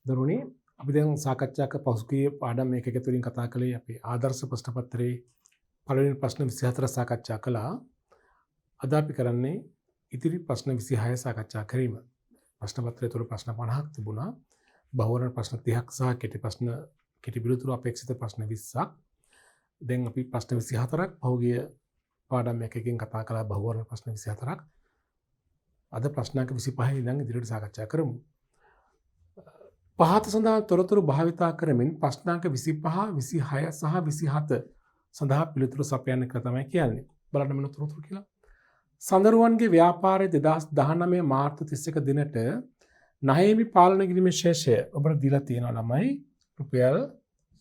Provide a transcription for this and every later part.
දරුවනේ අපි දැන් සාකච්ඡා කර පසුගිය පාඩම් මේකක තුලින් කතා කළේ අපේ ආදර්ශ ප්‍රශ්න පත්‍රයේ පළවෙනි ප්‍රශ්න 24 සාකච්ඡා කළා. අද අපි කරන්නේ ඉතිරි ප්‍රශ්න 26 සාකච්ඡා කිරීම. ප්‍රශ්න පත්‍රය තුළ ප්‍රශ්න 50ක් තිබුණා. බහුවර්ණ ප්‍රශ්න 30ක් සහ කෙටි පිළිතුරු අපේක්ෂිත ප්‍රශ්න 20ක්. දැන් අපි ප්‍රශ්න 24ක් පහුගිය පාඩම් එකකින් කතා කළා බහුවර්ණ ප්‍රශ්න 24ක්. අද ප්‍රශ්නාංක 25 ඉඳන් ඉදිරියට සාකච්ඡා කරමු. පහත සඳහන් තොරතුරු භාවිතා කරමින් ප්‍රශ්නාංක 25, 26 සහ 27 සඳහා පිළිතුරු සපයන්න කියලා තමයි කියන්නේ. බලන්න මොන තොරතුරු කියලා. සඳරුවන්ගේ ව්‍යාපාරයේ 2019 මාර්තු 31 දිනට නහේමි පාලන කිරීමේ ශේෂය ඔබට දීලා තියෙනවා ළමයි රුපියල්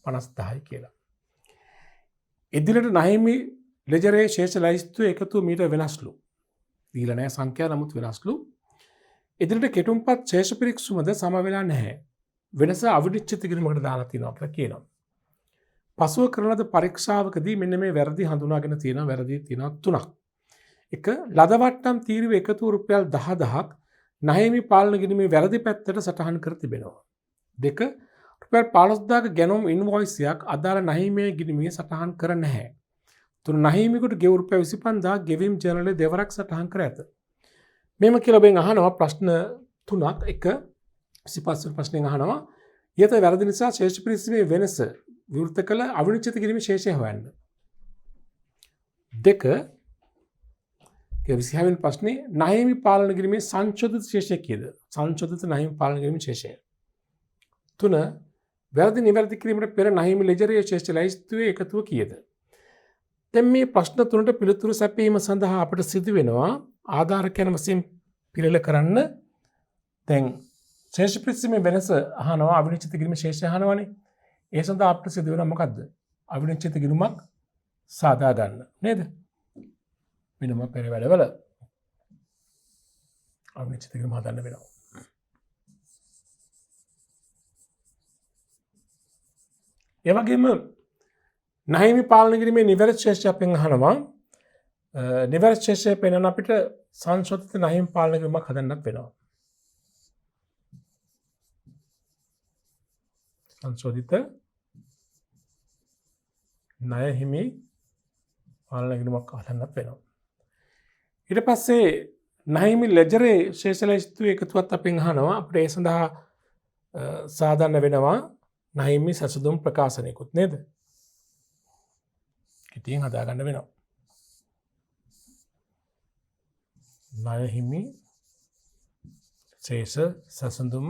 50000යි කියලා. ඉදිරියට නහේමි ලෙජරේ ශේෂ ලයිස්තුව එකතු මීට වෙනස්ලු. දීලා නැහැ සංඛ්‍යා නමුත් වෙනස්ලු. ඉදිරියට කෙටුම්පත් ශේෂ පිරික්සුමද සම වෙලා නැහැ. වෙනස අවිනිශ්චිත කිරීමකට දාලා තියෙනවා කියලා කියනවා. පසුව කරන ලද පරීක්ෂාවකදී මෙන්න මේ වැරදි හඳුනාගෙන තියෙනවා. වැරදි තියෙනවා 3ක්. 1. ලද වට්ටම් තීරුව එකතු රුපියල් 10000ක් නහේමි පාලන කිරීමේ වැරදි පැත්තට සටහන් කර තිබෙනවා. 2. රුපියල් 15000ක ගැනුම් ඉන්වොයිසයක් අදාළ නහේමියේ ගිණුමේ සටහන් කර නැහැ. 3. නහේමියෙකුට ගෙවු රුපියල් 25000 ගෙවීම් ජර්නලයේ දෙවරක් සටහන් කර ඇත. මෙම කියලා බෙන් අහනවා ප්‍රශ්න 3ක්. 1. 25 ප්‍රශ්නෙන් අහනවා ඊට වැරදි නිසා ශේෂ පිරික්සීමේ වෙනස විවෘත කළ අවිනිශ්චිත කිරීමේ ශේෂය හොයන්න. 2. 26 වෙනි ප්‍රශ්නේ නහේමි පාලන කිරීමේ සංශෝධිත ශේෂය කීයද? සංශෝධිත නහේමි පාලන කිරීමේ ශේෂය. 3. වැරදි නිවැරදි කිරීමට පෙර නහේමි ලෙජරේ ශේෂ ලයිස්තුවේ එකතුව කීයද? දැන් මේ ප්‍රශ්න තුනට පිළිතුරු සැපයීම සඳහා අපට සිදු වෙනවා ආධාරකයන් වශයෙන් පිළිල කරන්න. දැන් ශේෂ පිරික්සීමේ වෙනස අහනවා අවිනිශ්චිත කිරීමේ ශේෂය අහනවනේ. ඒ සඳහා අපට සිදු වෙනවා මොකද්ද? අවිනිශ්චිත කිරීමක් සාදා ගන්න නේද? වෙනම පෙර වැඩවල අවිනිශ්චිත කිරීම හදන්න වෙනවා. ඒ වගේම නහේමි පාලන කිරීමේ නිවැරදි ශේෂය අපෙන් අහනවා. නිවැරදි ශේෂය පෙන්වන අපිට සංශෝධිත නහේමි පාලන කිරීමක් හදන්නත් වෙනවා. සංශෝධිත නහේමි පාලන කිරීමක් හදන්නත් වෙනවා. ඊට පස්සේ නහේමි ලෙජරේ ශේෂ ලයිස්තුවේ එකතුවත් අපෙන් අහනවා. අපිට ඒ සඳහා සාධන්න වෙනවා නහේමි සසඳුම් ප්‍රකාශනයකුත් නේද? කිටියෙන් හදාගන්න වෙනවා. නහේමි ශේෂ සසඳුම්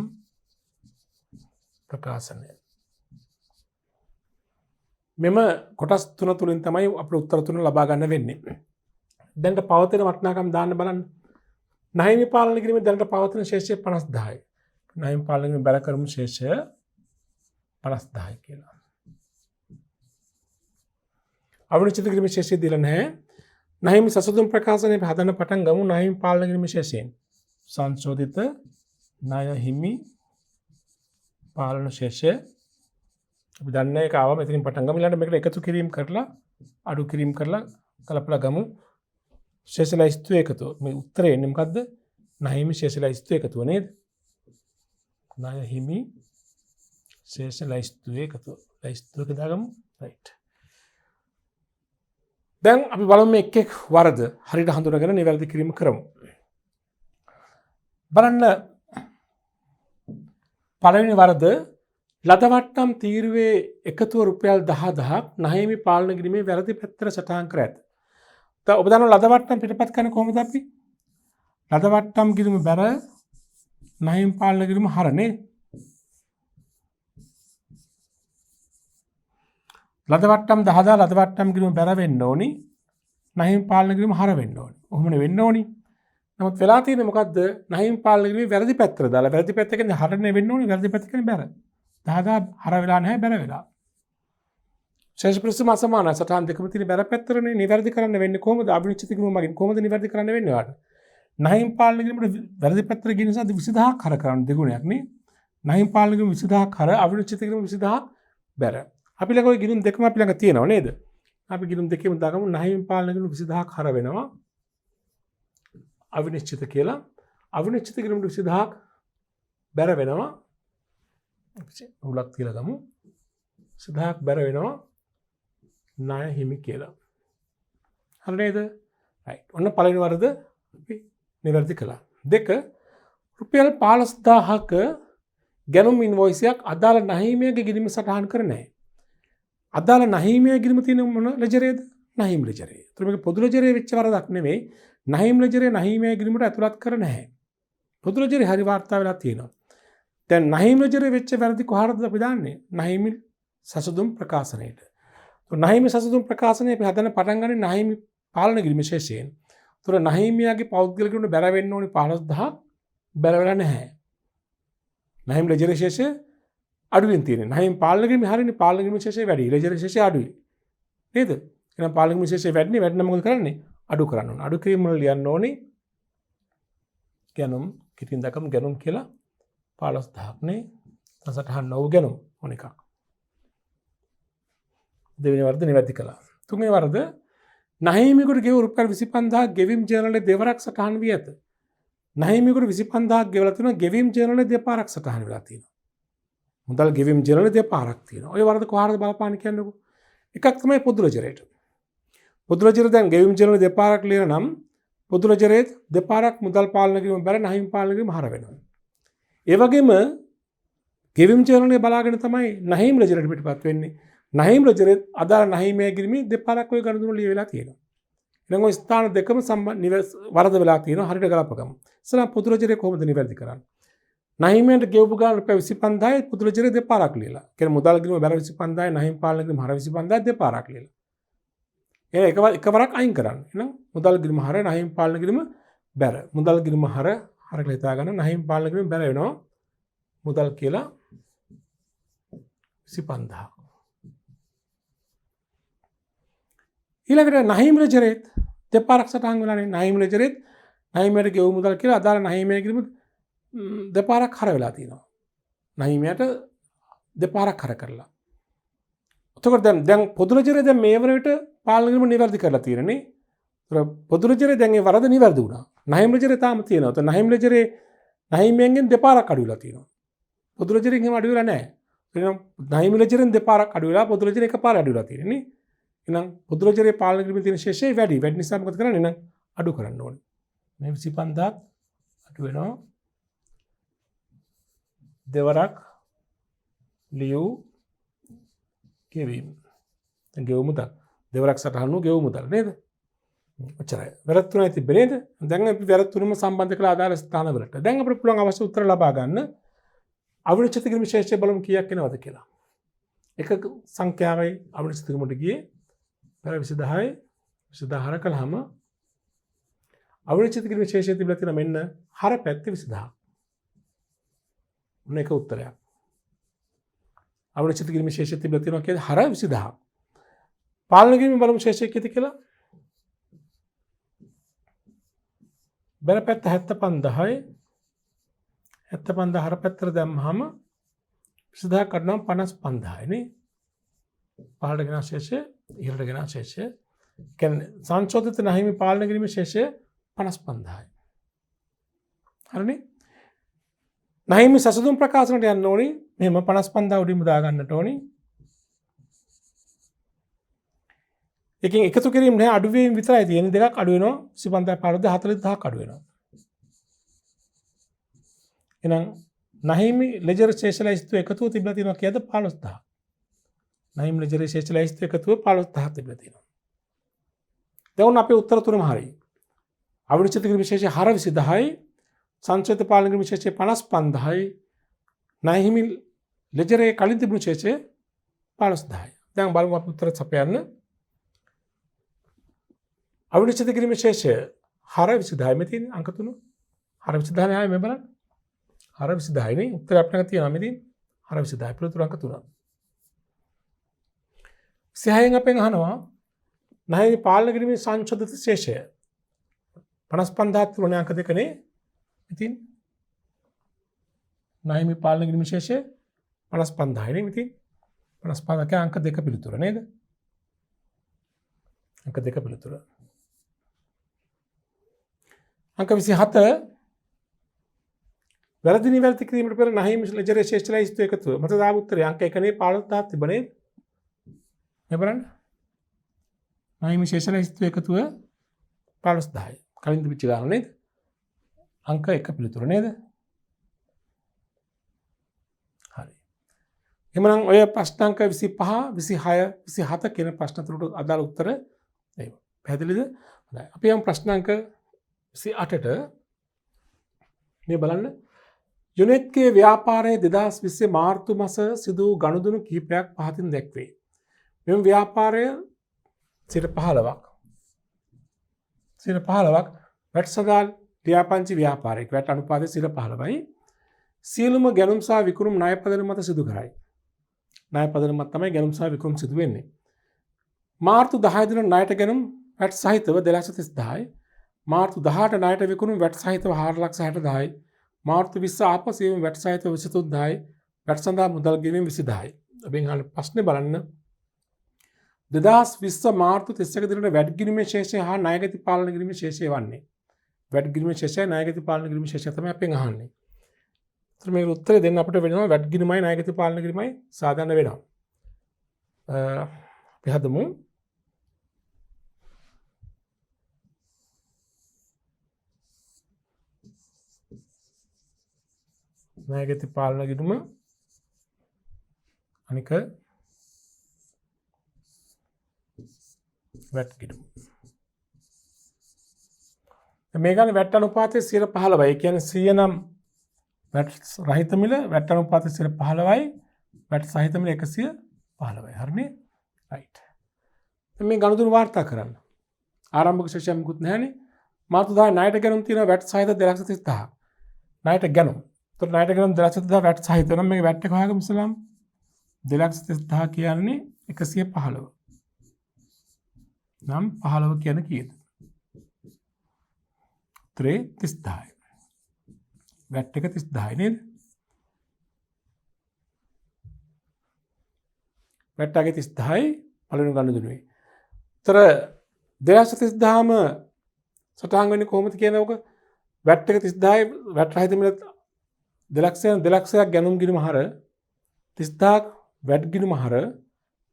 ප්‍රකාශනය. මෙම කොටස් තුන තුලින් තමයි අපිට උත්තර තුන ලබා ගන්න වෙන්නේ. දැනට පවතින වටිනාකම් දාන්න බලන්න. නහේමි පාලන කිරීමේ දැනට පවතින ශේෂය 50000යි. නහේමි පාලන කිරීමේ බැල කරමු ශේෂය 50000යි කියලා. අවිනිශ්චිත කිරීමේ ශේෂය දීලා නැහැ. නහේමි සසඳුම් ප්‍රකාශනයේ හදන්න පටන් ගමු. නහේමි පාලන කිරීමේ ශේෂයෙන් සංශෝධිත නහේමි පාලන ශේෂය අපි දන්නේ ඒක ආවම එතනින් පටන් ගමු. ඊළඟට මේකට එකතු කිරීම කරලා අඩු කිරීම කරලා කලපලා ගමු. ශේෂ ලයිස්තුව එකතුව. මේ උත්තරේ එන්නේ මොකද්ද? නහේමි ශේෂ ලයිස්තුව එකතුව නේද? නහේමි ශේෂ ලයිස්තුව එකතුව. ලයිස්තුවක දාගමු. රයිට්. දැන් අපි බලමු මේ එක් එක් වරද හරියට හඳුනාගෙන නිවැරදි කිරීම කරමු. බලන්න පළවෙනි වරද ලද වට්ටම් තීරුවේ එකතුව රුපියල් 10000ක් නහේමි පාලන කිරීමේ වැරදි පැත්තට සටහන් කර ඇත. ඔබ දන්නවා ලද වට්ටම් පිටපත් කරන්නේ කොහොමද අපි? ලද වට්ටම් කිරීම බැර නහේමි පාලන කිරීම හරනේ. ලද වට්ටම් 10000 ලද වට්ටම් කිරීම බැර වෙන්න ඕනි. නහේමි පාලන කිරීම හර වෙන්න ඕනි. ඔහොමනේ වෙන්න ඕනි. නමුත් වෙලා තියෙන්නේ මොකද්ද? නහේමි පාලන කිරීමේ වැරදි පැත්තට දාලා වැරදි පැත්ත කියන්නේ හරනේ වෙන්න ඕනි. වැරදි පැත්ත කියන්නේ බැර. 10000 හර වෙලා නැහැ බැර වෙලා. ශේෂ පිරික්සීම අසමානයි. සටහන් දෙකම තියෙන බැර පැත්තරනේ නිවැරදි කරන්න වෙන්නේ කොහොමද? අවිනිශ්චිත කිරීම මගින් කොහොමද නිවැරදි කරන්න වෙන්නේ වාට? නහේමි පාලන කිරීමට වැරදි පැත්තට ගිය නිසා 20000ක් හර කරන්න දෙගුණයක් නේ. නහේමි පාලන කිරීම 20000ක් හර අවිනිශ්චිත කිරීම 20000ක් බැර. අපි ළඟ ওই ගිණුම් දෙකම අපි ළඟ තියෙනව නේද? අපි ගිණුම් දෙකේම දාගමු නහේමි පාලන කිරීම 20000ක් හර වෙනවා. අවිනිශ්චිත කියලා. අවිනිශ්චිත කිරීම 20000ක් බැර වෙනවා. උලක් තියලා ගමු. 10ක් බැර වෙනවා ණය හිමි කියලා. හරි නේද? රයිට්. ඔන්න පළවෙනි වරද අපි නිවැරදි කළා. දෙක රුපියල් 15000ක ගැනුම් ඉන්වොයිසයක් අදාළ නහීමයගේ ගිණුම සටහන් කර නැහැ. අදාළ නහීමයේ ගිණුම තියෙන මොන ලෙජරේද? නහීම් ලෙජරේ. ඒතර මේක පොදු ලෙජරේ වෙච්ච වරදක් නෙමෙයි. නහීම් ලෙජරේ නහීමයේ ගිණුමට ඇතුළත් කර නැහැ. පොදු ලෙජරේ හරි වාර්තා වෙලා තියෙනවා. දැන් නහීම් ලෙජරේ වෙච්ච වැරදි කොහරද අපි දාන්නේ? නහීම් සසදුම් ප්‍රකාශනයේට. නහීම සසදුම් ප්‍රකාශනය අපි හදන්න පටන් ගන්නේ නහීම පාලන ගිණුම ශේෂයෙන්. ඒතර නහීමියාගේ පෞද්ගලික ගිණුම බැර වෙන්න ඕනේ 15000ක් බැර වෙලා නැහැ. නහීම් ලෙජරේ ශේෂය අඩුවෙන් තියෙනවා. නහීම් පාලන ගිණුම හරියනේ පාලන ගිණුම ශේෂය වැඩි. ලෙජරේ ශේෂය අඩුයි. නේද? එහෙනම් පාලන ගිණුම ශේෂය වැඩිනේ. වැඩි නම් මොකද කරන්නේ? අඩු කරන්න ඕනේ. අඩු කිරීම වල ලියන්න ඕනේ ගැනුම් කිතින් දකම් ගැනුම් කියලා 15000ක් නේ. සසටහන් නොවු ගැනුම් ඕන එකක්. දෙවෙනි වරද නිවැරදි කළා. තුන්වෙනි වරද නහීමියෙකුට ගෙව රුපියල් 25000ක් ගෙවීම් ජර්නලයේ දෙවරක් සටහන් වී ඇත. නහීමියෙකුට 25000ක් ගෙවලා තියෙනවා ගෙවීම් ජර්නලයේ දෙපාරක් සටහන් වෙලා තියෙනවා. මුදල් ගෙවීම් ජර්නලයේ දෙපාරක් තියෙනවා. ඔය වරද කොහරද බලපාන කියන්නකෝ. එකක් තමයි පොදු ලෙජරේට. පොදු ලෙජරේ දැන් ගෙවීම් ජර්නලයේ දෙපාරක් ලියන නම් පොදු ලෙජරේ දෙපාරක් මුදල් පාලන කිරීම බැර නහීම් පාලන කිරීම හර වෙනවා. ඒ වගේම ගෙවීම් ජර්නලයේ බලාගෙන තමයි නහීම් ලෙජරේට පිටපත් වෙන්නේ. නහීම් ලෙජරේ අදාළ නහීමයේ ගිරිමේ දෙපාරක් ඔය ගණතුන ලියවිලා තියෙනවා. එහෙනම් ඔය ස්ථාන දෙකම වරද වෙලා තියෙනවා. හරියට ගලපගමු. ඉතින් පොදු ලෙජරේ කොහොමද නිවැරදි කරන්නේ? නහීමයට ගෙවපු ගාන රුපියල් 25000යි පොදු ලෙජරේ දෙපාරක් ලියලා. කියන්නේ මුදල් ගිරිම බැර 25000යි නහීම් පාලන කිරීම හර 25000යි දෙපාරක් ලියලා. එකවරක් අයින් කරන්න. එහෙනම් මුදල් ගිරිම හර නහීම් පාලන කිරීම බැර. මුදල් ගිරිම හර කියලා හිතා ගන්න නහීම් පාලන කිරීම බැර වෙනවා. මුදල් කියලා 25000. ඊළඟට නහීම් ලෙජරේත් දෙපාරක් සටහන් වෙලානේ. නහීම් ලෙජරේත් නහීමයට ගෙවු මුදල් කියලා අදාළ නහීමයේ කිරීම දෙපාරක් හර වෙලා තියෙනවා. නහීමයට දෙපාරක් හර කරලා. එතකොට දැන් පොදු ලෙජරේ දැන් මේ වරේට පාලන කිරීම නිවැරදි කරලා තියෙනනේ. ඒතර පොදු ලෙජරේ දැන් ඒ වරද නිවැරදි වුණා. නහීම් ලෙජරේ තාම තියෙනවා. ඒතර නහීම් ලෙජරේ නහීමයෙන් දෙපාරක් අඩු වෙලා තියෙනවා. පොදු ලෙජරෙන් එහෙම අඩු වෙලා නැහැ. එහෙනම් නහීම් ලෙජරෙන් දෙපාරක් අඩු වෙලා පොදු ලෙජරේ එකපාරක් අඩු වෙලා තියෙන්නේ නේ. එහෙනම් පොදු ලෙජරේ පාලන කිරීමේ තියෙන ශේෂය වැඩි. වැඩි නිසා මොකද කරන්නේ? එහෙනම් අඩු කරන්න ඕනේ. මේ 25000ක් අඩු වෙනවා. දෙවරක් ලියු ගෙවීම. දැන් ගෙවු මුදල්. දෙවරක් සටහන් වූ ගෙවු මුදල් නේද? ඔච්චරයි. වැරද්ද තුනයි තිබ්බේ නේද? දැන් අපි වැරද්ද තුනම සම්බන්ධ කළා අදාළ ස්ථානවලට. දැන් අපිට පුළුවන් අවශ්‍ය උත්තර ලබා ගන්න අවිනිශ්චිත කිරීම ශේෂය බලමු කීයක් එනවද කියලා. එක සංඛ්‍යාවයි අවිනිශ්චිත කිරීමට ගියේ පෙර 20000යි 20000 හර කළාම අවිනිශ්චිත කිරීම ශේෂය තිබිලා තියෙන මෙන්න හර පැත්තේ 20000. මොන එක උත්තරයක්. අවිනිශ්චිත කිරීම ශේෂය තිබිලා තියෙනවා කියන්නේ හර 20000. පාලන කිරීම බලමු ශේෂය කීයද කියලා. බැල පැත්ත 75000යි 75000 හර පැත්තට දැම්මහම 20000 කඩනවා 55000යි නේ. පහළට ගෙන ශේෂය ඉහළට ගෙන ශේෂය කියන්නේ සංශෝධිත නහීමේ පාලන කිරීමේ ශේෂය 55000යි. හරිනේ. නහීමේ සසදුම් ප්‍රකාශනට යන්න ඕනේ. මෙහෙම 55000 උඩින්ම දා ගන්නට ඕනේ. එකකින් එකතු කිරීම නෑ අඩු වීම විතරයි තියෙන්නේ. දෙකක් අඩු වෙනවා 25000 40000ක් අඩු වෙනවා. එහෙනම් නහීමි ලෙජර් ශේෂ ලැයිස්තුව එකතුව තිබිලා තියෙනවා කියද 15000. නහීම් ලෙජර් ශේෂ ලැයිස්තුව එකතුව 15000 තිබිලා තියෙනවා. දැන් අපේ උත්තර තුනම හරියි. අවිනිශ්චිත කිරීම ශේෂය හර 20000යි සංචිත පාලන කිරීම ශේෂය 55000යි නහීමි ලෙජරේ කලින් තිබුණු ශේෂය 15000යි. දැන් බලමු අපි උත්තර සපයන්න. අවිනිශ්චිත කිරීම ශේෂය හර 20000යි මේ තියෙන අංක තුන. හර 20000 ආයේ මේ බලන්න. හර 20000යි නේ උත්තර අපිට තියෙනවා මේ තියෙන. හර 20000යි පිළිතුරු අංක 3. සහයෙන් අපෙන් අහනවා නහීමි පාලන කිරීමේ සංශෝධිත ශේෂය 55000 තුන අංක දෙකනේ. ඉතින් නහීමි පාලන කිරීමේ ශේෂය 55000යි නේ ඉතින් 55000 අංක දෙක පිළිතුර නේද? අංක දෙක පිළිතුර. අංක 27 වැරදි නිවැරදි කිරීමට පෙර නහිමි ලෙජරේ ශේෂ්ඨ ලැයිස්තු එකතුව මත දාපු උත්තරේ අංක 1 15000ක් තිබුණේ. මේ බලන්න. නහිමි ශේෂ්ඨ ලැයිස්තු එකතුව 15000යි. කලින් තිබිච්ච ගාන නේද? අංක 1 පිළිතුර නේද? හරි. එhmenan ඔය ප්‍රශ්න අංක 25, 26, 27 කියන ප්‍රශ්න තුනට අදාළ උත්තර එයි. පැහැදිලිද? හොඳයි. අපි යමු ප්‍රශ්න අංක 28ට. මේ බලන්න. යුනෙට්ගේ ව්‍යාපාරයේ 2020 මාර්තු මාස සිදු වූ ගනුදෙනු කිහිපයක් පහතින් දැක්වේ. මෙම ව්‍යාපාරය 15ක් වැට් සඳහා ලියාපදිංචි ව්‍යාපාරයක් වැට් අනුපාතය 15යි. සියලුම ගැනුම් සහ විකුණුම් ණය පදනම මත සිදු කරයි. ණය පදනම මත තමයි ගැනුම් සහ විකුණුම් සිදු වෙන්නේ. මාර්තු 10 දින ණයට ගැනුම් වැට් සහිතව 230000යි. මාර්තු 18 ණයට විකුණුම් වැට් සහිතව 460000යි. මාර්තු 20 ආපසු වැට් සහිතව 23000යි. වැට් සඳහා මුදල් ගෙවීම 20000යි. ඔබෙන් අහන ප්‍රශ්නේ බලන්න. 2020 මාර්තු 31 දිනට වැට් ගිණීමේ ශේෂය හා ණයගැති පාලන කිරීමේ ශේෂය වන්නේ. වැට් ගිණීමේ ශේෂය ණයගැති පාලන කිරීමේ ශේෂය තමයි අපෙන් අහන්නේ. ඒතර මේක උත්තරේ දෙන්න අපිට වෙනවා වැට් ගිණීමයි ණයගැති පාලන කිරීමයි සාධාරණ වෙනවා. අපි හදමු. ණයගැති පාලන කිරීම අනික වැට් ගිණුම. මේ ගානේ වැට් අනුපාතය 15යි. ඒ කියන්නේ 100 නම් වැට් රහිත මිල වැට් අනුපාතය 15යි. වැට් සහිත මිල 115යි. හරිනේ? රයිට්. මේ ගනුදෙනු වාර්තා කරන්න. ආරම්භක ශේෂය මුකුත් නැහැනේ. මාර්තු 10 ණයට ගැනුම් තියෙනවා වැට් සහිත 230000. ණයට ගැනුම්. ඒතර ණයට ගැනුම් 230000 වැට් සහිත නම් මේක වැට් එක හොයාගමු ඉස්සලාම. 230000 කියන්නේ 115. නම් 15 කියන කීයද? උත්තරේ 30000යි. වැට් එක 30000යි නේද? වැට් අගේ 30000යි පළවෙනි ගනුදෙනුවේ. උත්තර 230000ම සටහන් වෙන්නේ කොහොමද කියනවක? වැට් එක 30000යි වැට් රහිත මිල 200ක් ගැනුම් ගිණුම හර 30000ක් වැට් ගිණුම හර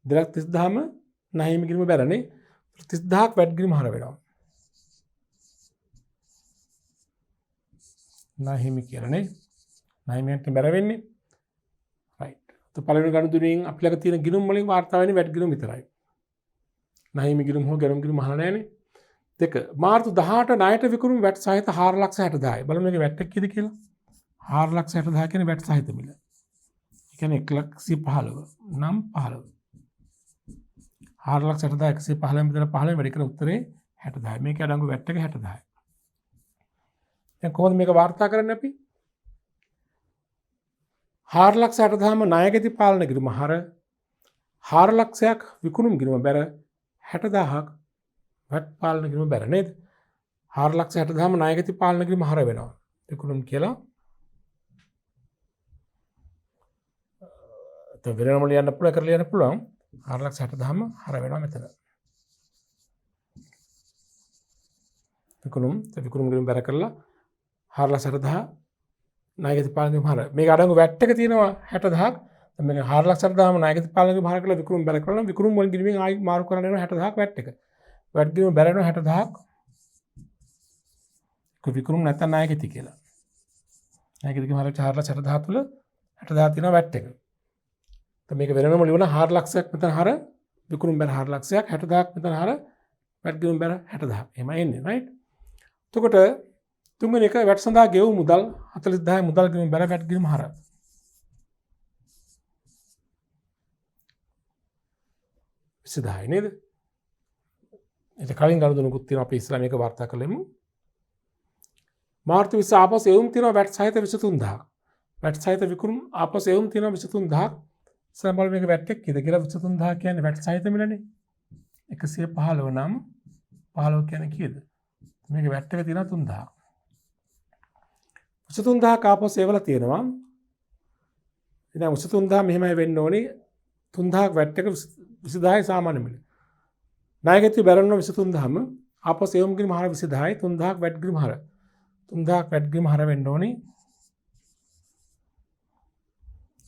30000ම නහිමි ගිණුම බැලනේ 30000ක් වැට් ගිණුම හර වෙනවා. නහිමි කියලානේ. නහිමියට බැර වෙන්නේ. රයිට්. તો පළවෙනි ගනුදෙනුවෙන් අපි ළඟ තියෙන ගිණුම් වලින් වාර්තා වෙන්නේ වැට් ගිණුම විතරයි. නහිමි ගිණුම් හෝ ගැනුම් ගිණුම් අහලා නැහැනේ. දෙක මාර්තු 18 ණයට විකුණුම් වැට් සහිත 460000යි. බලමු මේකේ වැට් එක කීයද කියලා. 460000 කියන්නේ වැට් සහිත මිල. ඒ කියන්නේ 115 නම් 15. 460000 115 විතර 15 වැඩි කරන උත්තරේ 60000. මේකේ අඩංගු වැට් එක 60000යි. දැන් කොහොමද මේක වාර්තා කරන්නේ අපි? 460000ම ණයගැති පාලන කිරීම හර 4,00,000ක් විකුණුම් කිරීම බැර 60000ක් වැට් පාලන කිරීම බැර නේද? 4,60,000ම ණයගැති පාලන කිරීම හර වෙනවා. විකුණුම් කියලා. වෙනම ලියන්න පුළුවන් කරලා ලියන්න පුළුවන් 4,60,000ම හර වෙනවා මෙතන. විකුණුම් කිරීම බැර කරලා 4,60,000 ණයගැති පාලන කිරීම හර. මේක අඩංගු වැට් එක තියෙනවා 60,000ක්. දැන් මේක 4,60,000ම ණයගැති පාලන කිරීම හර කරලා විකුණුම් බැර කරලා විකුණුම් වලින් ගිණුමින් ආයි මාරු කරන්න වෙනවා 60,000ක් වැට් එක. වැට් ගිණුම බැර වෙනවා 60,000ක්. විකුණුම් නැත්නම් ණයගැති කියලා. ණයගැති කිරීම හර 4,60,000 තුල 60,000 තියෙනවා වැට් එක. මේක වෙනම ලියන 4,00,000ක් මෙතන හර විකුණුම් බැර 4,00,000ක් 60,000ක් මෙතන හර වැට් ගිණුම් බැර 60,000ක්. එහෙමයි එන්නේ රයිට්. එතකොට තුන්වෙනි එක වැට් සඳහා ගෙවූ මුදල් 40,000 මුදල් ගිණුම් බැර වැට් ගිණුම් හර. සිද්ධායි නේද? ඒක කලින් ගනුදෙනුකුත් තියෙනවා අපි ඉස්සලා මේක වාර්තා කළෙමු. මාර්තු 20 ආපසු එවුම් තියෙනවා වැට් සහිත 23000ක්. වැට් සහිත විකුණුම් ආපසු එවුම් තියෙනවා 23000ක්. සම්බල් මේක වැට් එක කීයද කියලා 23000 කියන්නේ වැට් සහිත මිලනේ. 115 නම් 15 කියන්නේ කීයද? මේක වැට් එක තියෙනවා 3000. 23000 ආපසු එවලා තියෙනවා. ඉතින් 23000 මෙහෙමයි වෙන්න ඕනේ. 3000ක් වැට් එක 20000යි සාමාන්‍ය මිල. ණයගැති බැරන්න 23000ම ආපසු එවුම් ගිණුම හර 20000යි 3000ක් වැට් ගිණුම හර. 3000ක් වැට් ගිණුම හර වෙන්න ඕනේ.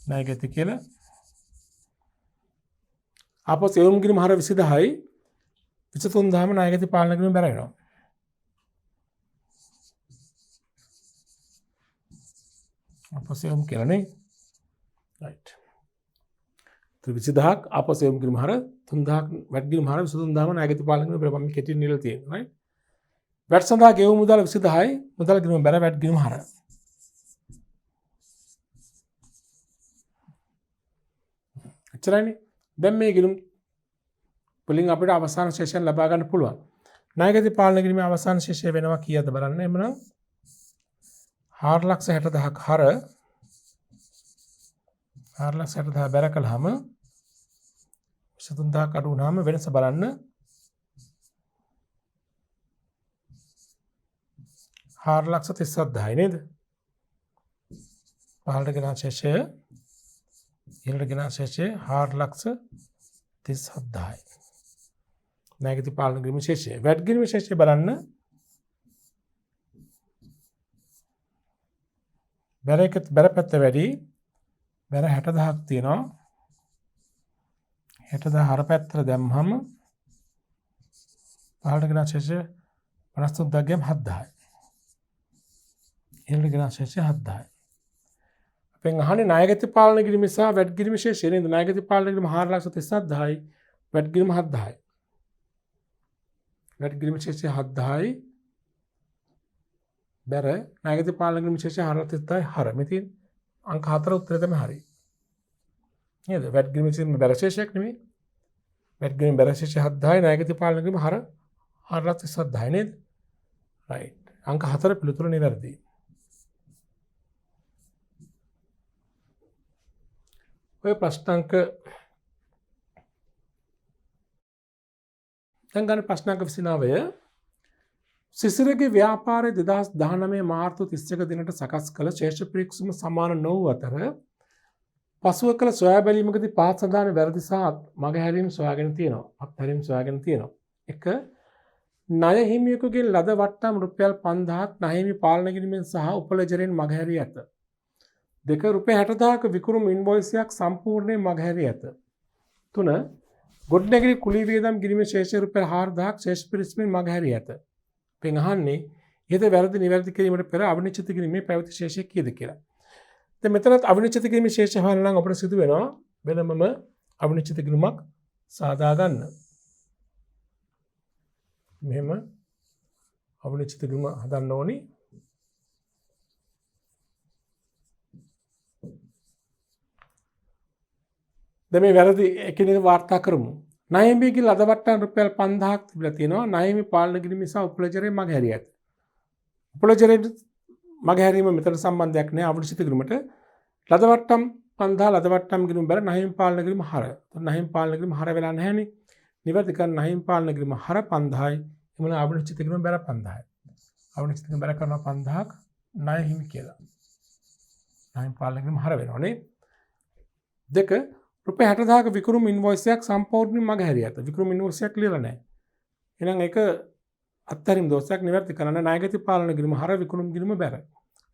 ණය ගති කියලා. ආපහු සෙවුම් ගිණුම හර 20000යි 23000ම ණය ගති පාලන ගිණුම බැර වෙනවා. ආපහු සෙවුම් කියලා නේ. රයිට්. 20000ක් ආපහු සෙවුම් ගිණුම හර 3000ක් වැට් ගිණුම හර 23000ම ණය ගති පාලන ගිණුම බැර මම කෙටියෙන් නිරලා තියෙනවා. රයිට්. වැට් සඳහා ගෙවු මුදල් 20000යි මුදල් ගිණුම බැර වැට් ගිණුම හර. එච්චරයිනේ. දැන් මේ ගිණුම් වලින් අපිට අවසාන ශේෂයෙන් ලබා ගන්න පුළුවන්. ණය ගති පාලන ගිණුමේ අවසාන ශේෂය වෙනවා කීයද බලන්න. එhmenan 460000ක් හර 460000 බැර කළාම 23000ක් අඩු වුණාම වෙනස බලන්න 437000යි නේද? පහළට ගෙන ශේෂය ඉහළට ගෙන ශේෂය 437000යි. ණය ගති පාලන ගිණුමේ ශේෂය. වැට් ගිණුමේ ශේෂය බලන්න බැර පැත්ත වැඩි. බැර 60000ක් තියෙනවා. 60000 හර පැත්තට දැම්මම පහළට ගෙන ශේෂය 53000 ගියම 7000යි. ඉහළට ගෙන ශේෂය 7000යි. අපෙන් අහන්නේ ණය ගති පාලන ගිණුම සහ වැට් ගිණුමේ ශේෂය නේද? ණය ගති පාලන ගිණුම 437000යි වැට් ගිණුම 7000යි. වැට් ගිණුමේ ශේෂය 7000යි බැර ණය ගති පාලන ගිණුමේ ශේෂය 437000යි හර. මෙතින් අංක 4 උත්තරය තමයි හරි. නේද? වැට් ගිණුමේ ශේෂය බැර ශේෂයක් නෙමෙයි. වැට් ගිණුමේ බැර ශේෂය 7000යි ණය ගති පාලන ගිණුම හර 437000යි නේද? රයිට්. අංක 4 පිළිතුර නිවැරදි. ඔය ප්‍රශ්නාංක දැන් ගන්න ප්‍රශ්නාංක 29 සිසිරගේ ව්‍යාපාරය 2019 මාර්තු 31 දිනට සකස් කළ ශේෂ පිරික්සුම සමාන නොවූ අතර පසුව කළ සොයා බැලීමකදී පහත් සඳහන් වැරදි සහ මගහැරීම් සොයාගෙන තියෙනවා. අත්හැරීම් සොයාගෙන තියෙනවා. 1. ණය හිමියෙකුගෙන් ලද වට්ටම් රුපියල් 5000ක් ණය හිමි පාලන ගිණුමෙන් සහ උපලෙජරෙන් මගහැරී ඇත. 2. රුපියල් 60000ක විකුණුම් ඉන්වොයිසයක් සම්පූර්ණයෙන් මගහැරී ඇත. 3. ගොඩනැගිලි කුලී වියදම් ගිණුමේ ශේෂ රුපියල් 4000ක් ශේෂ පිරික්සමින් මගහැරී ඇත. අපෙන් අහන්නේ ඉහත වැරදි නිවැරදි කිරීමට පෙර අවිනිශ්චිත කිරීමේ පැවති ශේෂය කීයද කියලා. දැන් මෙතනත් අවිනිශ්චිත කිරීමේ ශේෂය හොයන්න නම් අපිට සිදු වෙනවා වෙනමම අවිනිශ්චිත කිරීමක් සාදා ගන්න. මෙහෙම අවිනිශ්චිත කිරීම හදන්න ඕනි. දැන් මේ වැරදි එකිනෙක වාර්තා කරමු. ණය හිමියගේ ලද වට්ටම් රුපියල් 5000ක් තිබිලා තියෙනවා. ණය හිමි පාලන ගිණුම නිසා උපලෙජරේ මගහැරිය ඇත. උපලෙජරේ මගහැරීම මෙතන සම්බන්ධයක් නැහැ අවිනිශ්චිත ගිණුමට. ලද වට්ටම් 5000 ලද වට්ටම් ගිණුම බැල ණය හිමි පාලන ගිණුම හර. ණය හිමි පාලන ගිණුම හර වෙලා නැහැනේ. නිවැරදි කරන ණය හිමි පාලන ගිණුම හර 5000යි. එමුණ අවිනිශ්චිත ගිණුම බැල 5000යි. අවිනිශ්චිත ගිණුම බැල කරනවා 5000ක් ණය හිමි කියලා. ණය හිමි පාලන ගිණුම හර වෙනවනේ. 2. රුපියල් 60000ක විකුණුම් ඉන්වොයිසයක් සම්පූර්ණයෙන් මගහැරිය ඇත. විකුණුම් ඉන්වොයිසයක් ලියලා නැහැ. එහෙනම් ඒක අත්හැරීම් දෝෂයක් නිවැරදි කරන්න ණය ගති පාලන ගිණුම හර විකුණුම් ගිණුම බැර.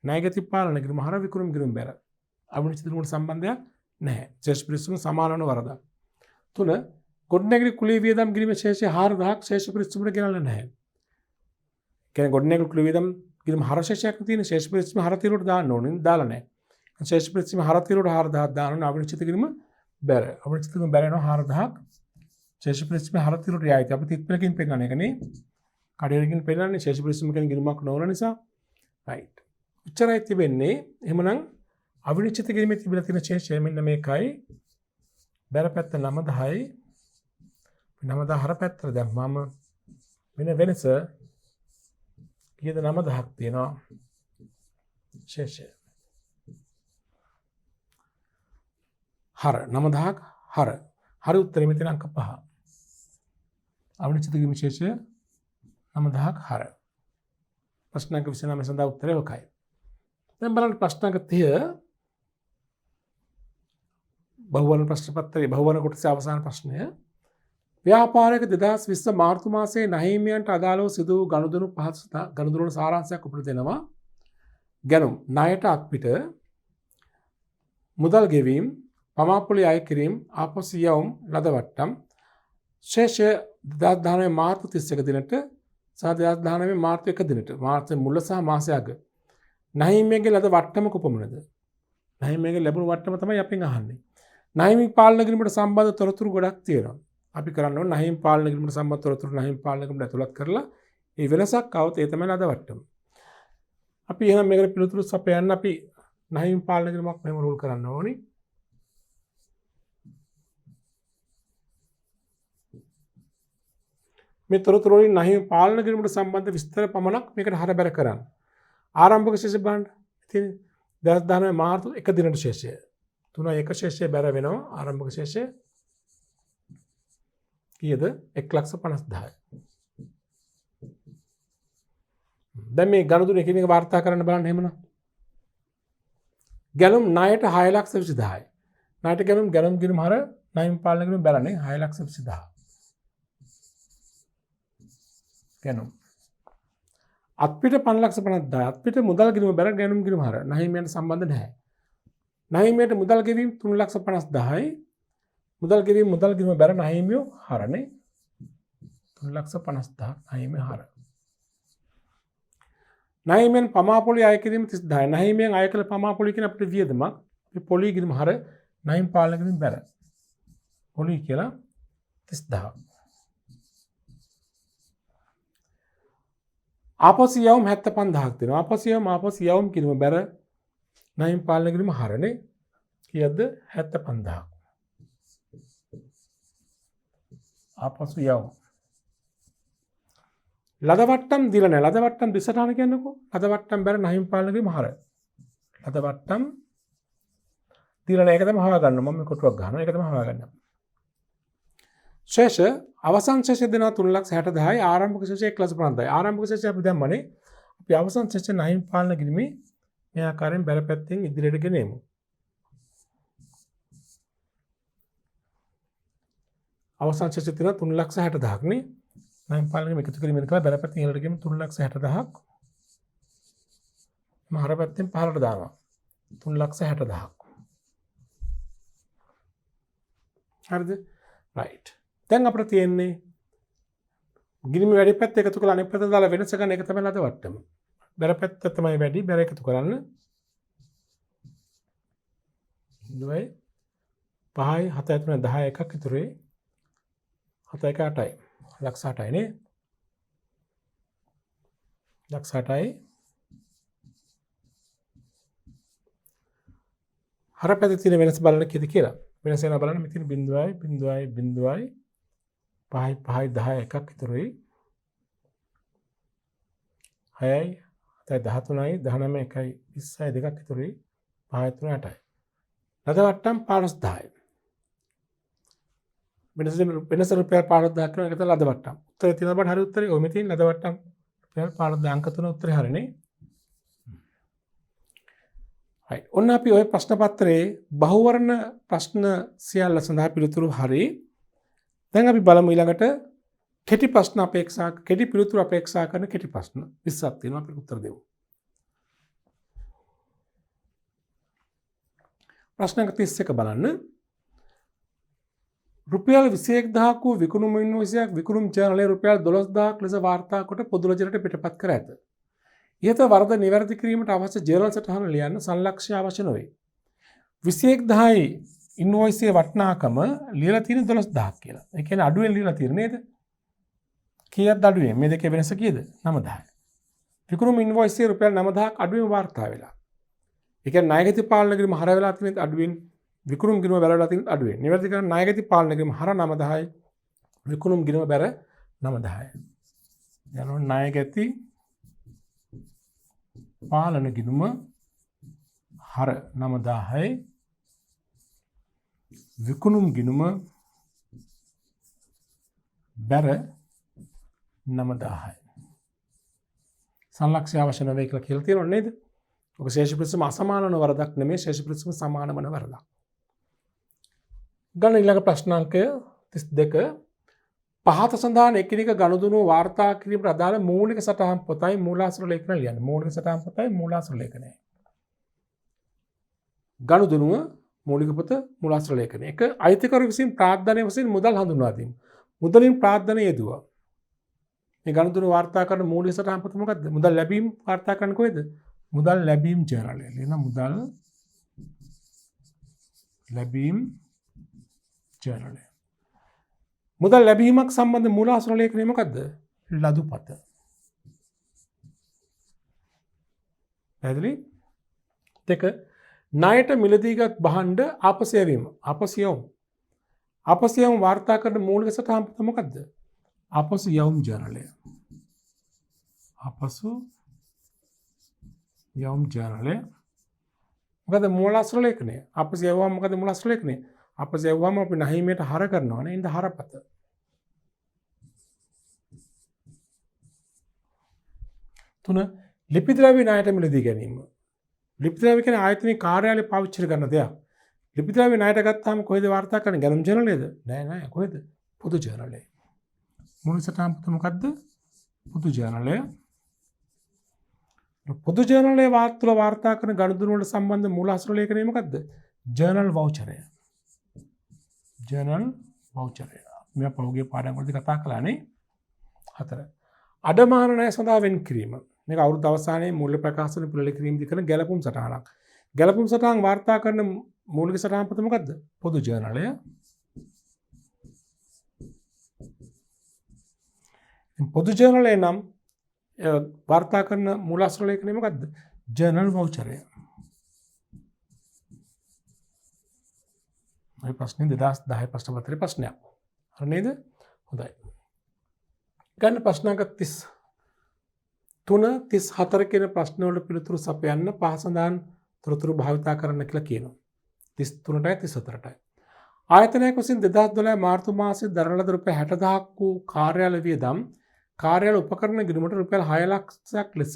ණය ගති පාලන ගිණුම හර විකුණුම් ගිණුම බැර. අවිනිශ්චිත ගිණුමට සම්බන්ධයක් නැහැ. ශේෂ පිරික්සම සමාන වන වරදක්. 3. ගොඩනැගිලි කුලී වියදම් ගිණුමේ ශේෂය 4000ක් ශේෂ පිරික්සමට ගෙනල්ලා නැහැ. කියන්නේ ගොඩනැගිලි කුලී වියදම් ගිණුම හර ශේෂයක් තියෙන ශේෂ පිරික්සම හර තිරුවට දාන්න ඕනේ. දාලා නැහැ. ශේෂ පිරික්සම හර තිරුවට 4000ක් දාන්න ඕනේ. අවිනිශ්චිත ගිණුම බැර. අවිනිශ්චිත ගිණුම බැර වෙනවා 4000ක් ශේෂ පිරික්සම හර තිරුවට යයි. අපි තිත්පලකින් පෙන්නන එකනේ. කඩේකින් පෙන්නන්නේ ශේෂ පිරික්සමකින් ගිණුමක් නොවන නිසා. රයිට්. උච්චරයි තිබෙන්නේ. එහෙමනම් අවිනිශ්චිත ගිණුමේ තිබිලා තියෙන ශේෂය මෙන්න මේකයි. බැර පැත්ත 9000යි. 9000 හර පැත්තට දැම්මම වෙන වෙනස කීයද 9000ක් තියෙනවා ශේෂය. හර 9000ක් හර. හරි උත්තරෙ මෙතන අංක 5. අවිනිශ්චිත ගිණුමේ ශේෂය 9000ක් හර. ප්‍රශ්නාංක 29 සඳහා උත්තරය ඔකයි. දැන් බලන්න ප්‍රශ්නාංක 30 බහුවර්ණ ප්‍රශ්න පත්‍රයේ බහුවර්ණ කොටසේ අවසාන ප්‍රශ්නය. ව්‍යාපාරයක 2020 මාර්තු මාසයේ නහීමියන්ට අදාළව සිදු වූ ගනුදෙනු ගනුදෙනු සාරාංශයක් අපිට දෙනවා. ගැනුම් ණයට අත්පිට මුදල් ගෙවීම් පමාපොලි අය කිරීම ආපසු යවුම් ලද වට්ටම් ශේෂය 2019 මාර්තු 31 දිනට සහ 2019 මාර්තු 1 දිනට මාර්තු මුල සහ මාසය අග නහිමියගේ ලද වට්ටම කොපමණද? නහිමියගේ ලැබුණු වට්ටම තමයි අපෙන් අහන්නේ. නහිමි පාලන කිරීමට සම්බන්ධ තොරතුරු ගොඩක් තියෙනවා. අපි කරන්න ඕන නහිමි පාලන කිරීමට සම්බන්ධ තොරතුරු නහිමි පාලන කිරීමට ඇතුළත් කරලා ඒ වෙනසක් આવොත් ඒ තමයි ලද වට්ටම. අපි එහෙනම් මේකට පිළිතුරු සපයන්න අපි නහිමි පාලන කිරීමක් මෙහෙම රූල් කරන්න ඕනි. මේ තොරතුරු වලින් නහිමි පාලන කිරීමට සම්බන්ධ විස්තර පමණක් මේකට හරබැර කරන්න. ආරම්භක ශේෂය බලන්න. ඉතින් 2019 මාර්තු 1 දිනට ශේෂය 3.1 ශේෂය බැර වෙනවා. ආරම්භක ශේෂය කීයද? 1,50,000. දැන් මේ ගණතුන එකිනෙක වාර්තා කරන්න බලන්න එහෙමනම්. ගැලුම් ණයට 6,20,000යි. ණයට ගැලුම් ගිණුම හර නහිමි පාලන කිරීම බැලන්නේ 6,20,000. ගැනුම් අත්පිට 5,50,000 අත්පිට මුදල් ගිණුම බැර ගැනුම් ගිණුම හර නහිමියට සම්බන්ධ නැහැ. නහිමියට මුදල් ගෙවීම 3,50,000යි. මුදල් ගෙවීම මුදල් ගිණුම බැර නහිමියෝ හරනේ 3,50,000 නහිමිය හර. නහිමියන් පමාපොලි අය කිරීම 30,000යි. නහිමියන් අය කළ පමාපොලි කියන අපිට වියදමක්. අපි පොලි ගිණුම හර නහිමි පාලන කිරීම බැර. පොලි කියලා 30,000. ආපසු යවුම් 75,000ක් දෙනවා. ආපසු යවුම් කිරීම බැර නහිමි පාලන කිරීම හරනේ කීයද? 75,000ක්. ආපසු යවුම් ලද වට්ටම් දීලා නැහැ. ලද වට්ටම් දිසටහන කියන්නකෝ. ලද වට්ටම් බැර නහිමි පාලන කිරීම හර. ලද වට්ටම් දීලා නැහැ. ඒක තමයි හොයාගන්න. මම මේ කොටුවක් ගන්නවා. ඒක තමයි හොයාගන්න. ශේෂ අවසන් ශේෂය දෙනවා 3,60,000යි. ආරම්භක ශේෂය 1,50,000යි. ආරම්භක ශේෂය අපි දැම්මනේ. අපි අවසන් ශේෂය නහිමි පාලන කිරීමේ මේ ආකාරයෙන් බැර පැත්තෙන් ඉදිරියට ගෙනෙමු. අවසන් ශේෂය තියෙනවා 3,60,000ක් නේ. නහිමි පාලන කිරීම එකතු කිරීමෙන් කළා බැර පැත්තෙන් ඉහළට ගෙමු 3,60,000ක්. මහර පැත්තෙන් පහළට දානවා 3,60,000ක්. හරිද? right. දැන් අපිට තියෙන්නේ ගිණුම වැඩි පැත්ත එකතු කරලා අනිත් පැත්තට දාලා වෙනස ගන්න එක තමයි ලද වට්ටම. බැර පැත්ත තමයි වැඩි. බැර එකතු කරන්න 2යි 5යි 7යි 3යි 10 එකක් ඉතුරුයි. 7 1 8යි. 1,08යි නේ. 1,08යි. හර පැත්තේ තියෙන වෙනස බලන්න කීයද කියලා. වෙනස වෙනවා බලන්න. මෙතන 0යි 0යි 0යි 5යි 5යි 10 එකක් ඉතුරුයි. 6යි 7යි 13යි 19යි 1යි 20යි දෙකක් ඉතුරුයි. 5යි 3යි 8යි. ලද වට්ටම් 15,000යි. වෙනස රුපියල් 15,000 කරන එක තමයි ලද වට්ටම්. උත්තරේ තියෙනවා බලන්න. හරි උත්තරේ. ඔය මෙතන ලද වට්ටම් රුපියල් 15,000 අංක 3 උත්තරේ හරිනේ. right. ඔන්න අපි ওই ප්‍රශ්න පත්‍රයේ බහුවර්ණ ප්‍රශ්න සියල්ල සඳහා පිළිතුරු හරි. දැන් අපි බලමු ඊළඟට කෙටි ප්‍රශ්න අපේක්ෂා කෙටි පිළිතුරු අපේක්ෂා කරන කෙටි ප්‍රශ්න 20ක් තියෙනවා. අපි උත්තර දෙමු. ප්‍රශ්න 31 බලන්න. රුපියල් 21,000ක වූ විකුණුම් ඉන්වොයිසයක් විකුණුම් චැනලයේ රුපියල් 12,000ක් ලෙස වාර්තා කොට පොදු ලෙජරට පිටපත් කර ඇත. ඉහත වරද නිවැරදි කිරීමට අවශ්‍ය ජර්නල් සටහන ලියන්න සංලක්ෂය අවශ්‍ය නොවේ. 21,000යි ඉන්වොයිසයේ වටිනාකම ලියලා තියෙන 12,000ක් කියලා. ඒ කියන්නේ අඩුවෙන් ලියලා තියෙන නේද? කීයක්ද අඩුවෙන්? මේ දෙකේ වෙනස කීයද? 9,000යි. විකුණුම් ඉන්වොයිසයේ රුපියල් 9,000ක් අඩුවෙන් වාර්තා වෙලා. ඒ කියන්නේ ණයගති පාලන කිරීම හර වෙලා තියෙන අඩුවෙන් විකුණුම් ගිණුම බැර වෙලා තියෙන අඩුවෙන්. නිවැරදි කරන ණයගති පාලන කිරීම හර 9,000යි. විකුණුම් ගිණුම බැර 9,000යි. යනවා ණයගති පාලන ගිණුම හර 9,000යි. විකුණුම් ගිණුම බැර 9,000යි. සංලක්ෂය අවශ්‍ය නොවේ කියලා කියලා තියෙනව නේද? ඔක ශේෂ ප්‍රතිසම අසමාන වන වරදක් නෙමෙයි, ශේෂ ප්‍රතිසම සමාන වන වරදක්. ගණන ඊළඟ ප්‍රශ්නාංකය 32 පහත සඳහන් එකිනෙක ගනුදෙනු වාර්තා කිරීමට අදාළ මූලික සටහන් පොතයි මූලාශ්‍ර ලේඛන ලියන්න. මූලික සටහන් පොතයි මූලාශ්‍ර ලේඛනයයි. ගනුදෙනුව මූලික පොත මූලාශ්‍ර ලේඛනය. එක අයිතිකරු විසින් ප්‍රාර්ථනය වශයෙන් මුදල් හඳුන්වා දීම. මුදලින් ප්‍රාර්ථනය යෙදුවා. මේ ගනුදෙනු වාර්තා කරන මූලික සටහන් පොත මොකද්ද? මුදල් ලැබීම් වාර්තා කරන්නේ කොහෙද? මුදල් ලැබීම් ජර්නලය. ලියන මුදල් ලැබීම් ජර්නලය. මුදල් ලැබීමක් සම්බන්ධ මූලාශ්‍ර ලේඛනය මොකද්ද? ලදුපත. පැහැදිලි? දෙක ණයට මිලදීගත් භාණ්ඩ ආපසු යැවීම. ආපසු යවුම් වාර්තා කරන මූලික සටහන් පොත මොකද්ද? ආපසු යවුම් ජර්නලය. ආපසු යවුම් ජර්නලය. මොකද මූලාශ්‍ර ලේඛනය? ආපසු යවුවම මොකද මූලාශ්‍ර ලේඛනය? ආපසු යවුවම අපි නහීමයට හර කරනවානේ. ඉඳ හරපත. තුන ලිපි ද්‍රව්‍ය ණයට මිලදී ගැනීම. ලිපි ද්‍රව්‍ය කියන්නේ ආයතනයේ කාර්යාලය පාවිච්චි කරන දෙයක්. ලිපි ද්‍රව්‍ය ණයට ගත්තාම කොහෙද වාර්තා කරන්නේ? ගැනුම් ජර්නලයේද? නෑ කොහෙද? පොදු ජර්නලයේ. මූලික සටහන් පොත මොකද්ද? පොදු ජර්නලය. පොදු ජර්නලයේ තුල වාර්තා කරන ගනුදෙනු වලට සම්බන්ධ මූලාශ්‍ර ලේඛනය මොකද්ද? ජර්නල් වවුචරය. ජර්නල් වවුචරය. මේ පෞගේ පාඩම් වලදී කතා කළානේ. 4. අඩමාන ණය සඳහා වෙන් කිරීම. මේක අවුරුදු අවසානයේ මූල්‍ය ප්‍රකාශන පිළිලි කිරීමදී කරන ගැලපුම් සටහනක්. ගැලපුම් සටහන් වාර්තා කරන මූලික සටහන් පොත මොකද්ද? පොදු ජර්නලය. පොදු ජර්නලය නම් වාර්තා කරන මූලාශ්‍ර ලේඛනය මොකද්ද? ජර්නල් වවුචරය. මේ ප්‍රශ්නේ 2010 ප්‍රශ්න පත්‍රයේ ප්‍රශ්නයක්. හරි නේද? හොඳයි. ගන්න ප්‍රශ්නාංක 33 කියන ප්‍රශ්න වලට පිළිතුරු සපයන්න පහසඳාන් තොරතුරු භාවිතා කරන්න කියලා කියනවා. 33ටයි 34ටයි. ආයතනයක් වශයෙන් 2012 මාර්තු මාසයේ දරන ලද රුපියල් 60000ක් වූ කාර්යාල වියදම් කාර්යාල උපකරණ ගිණුමට රුපියල් 6 ලක්ෂයක් ලෙස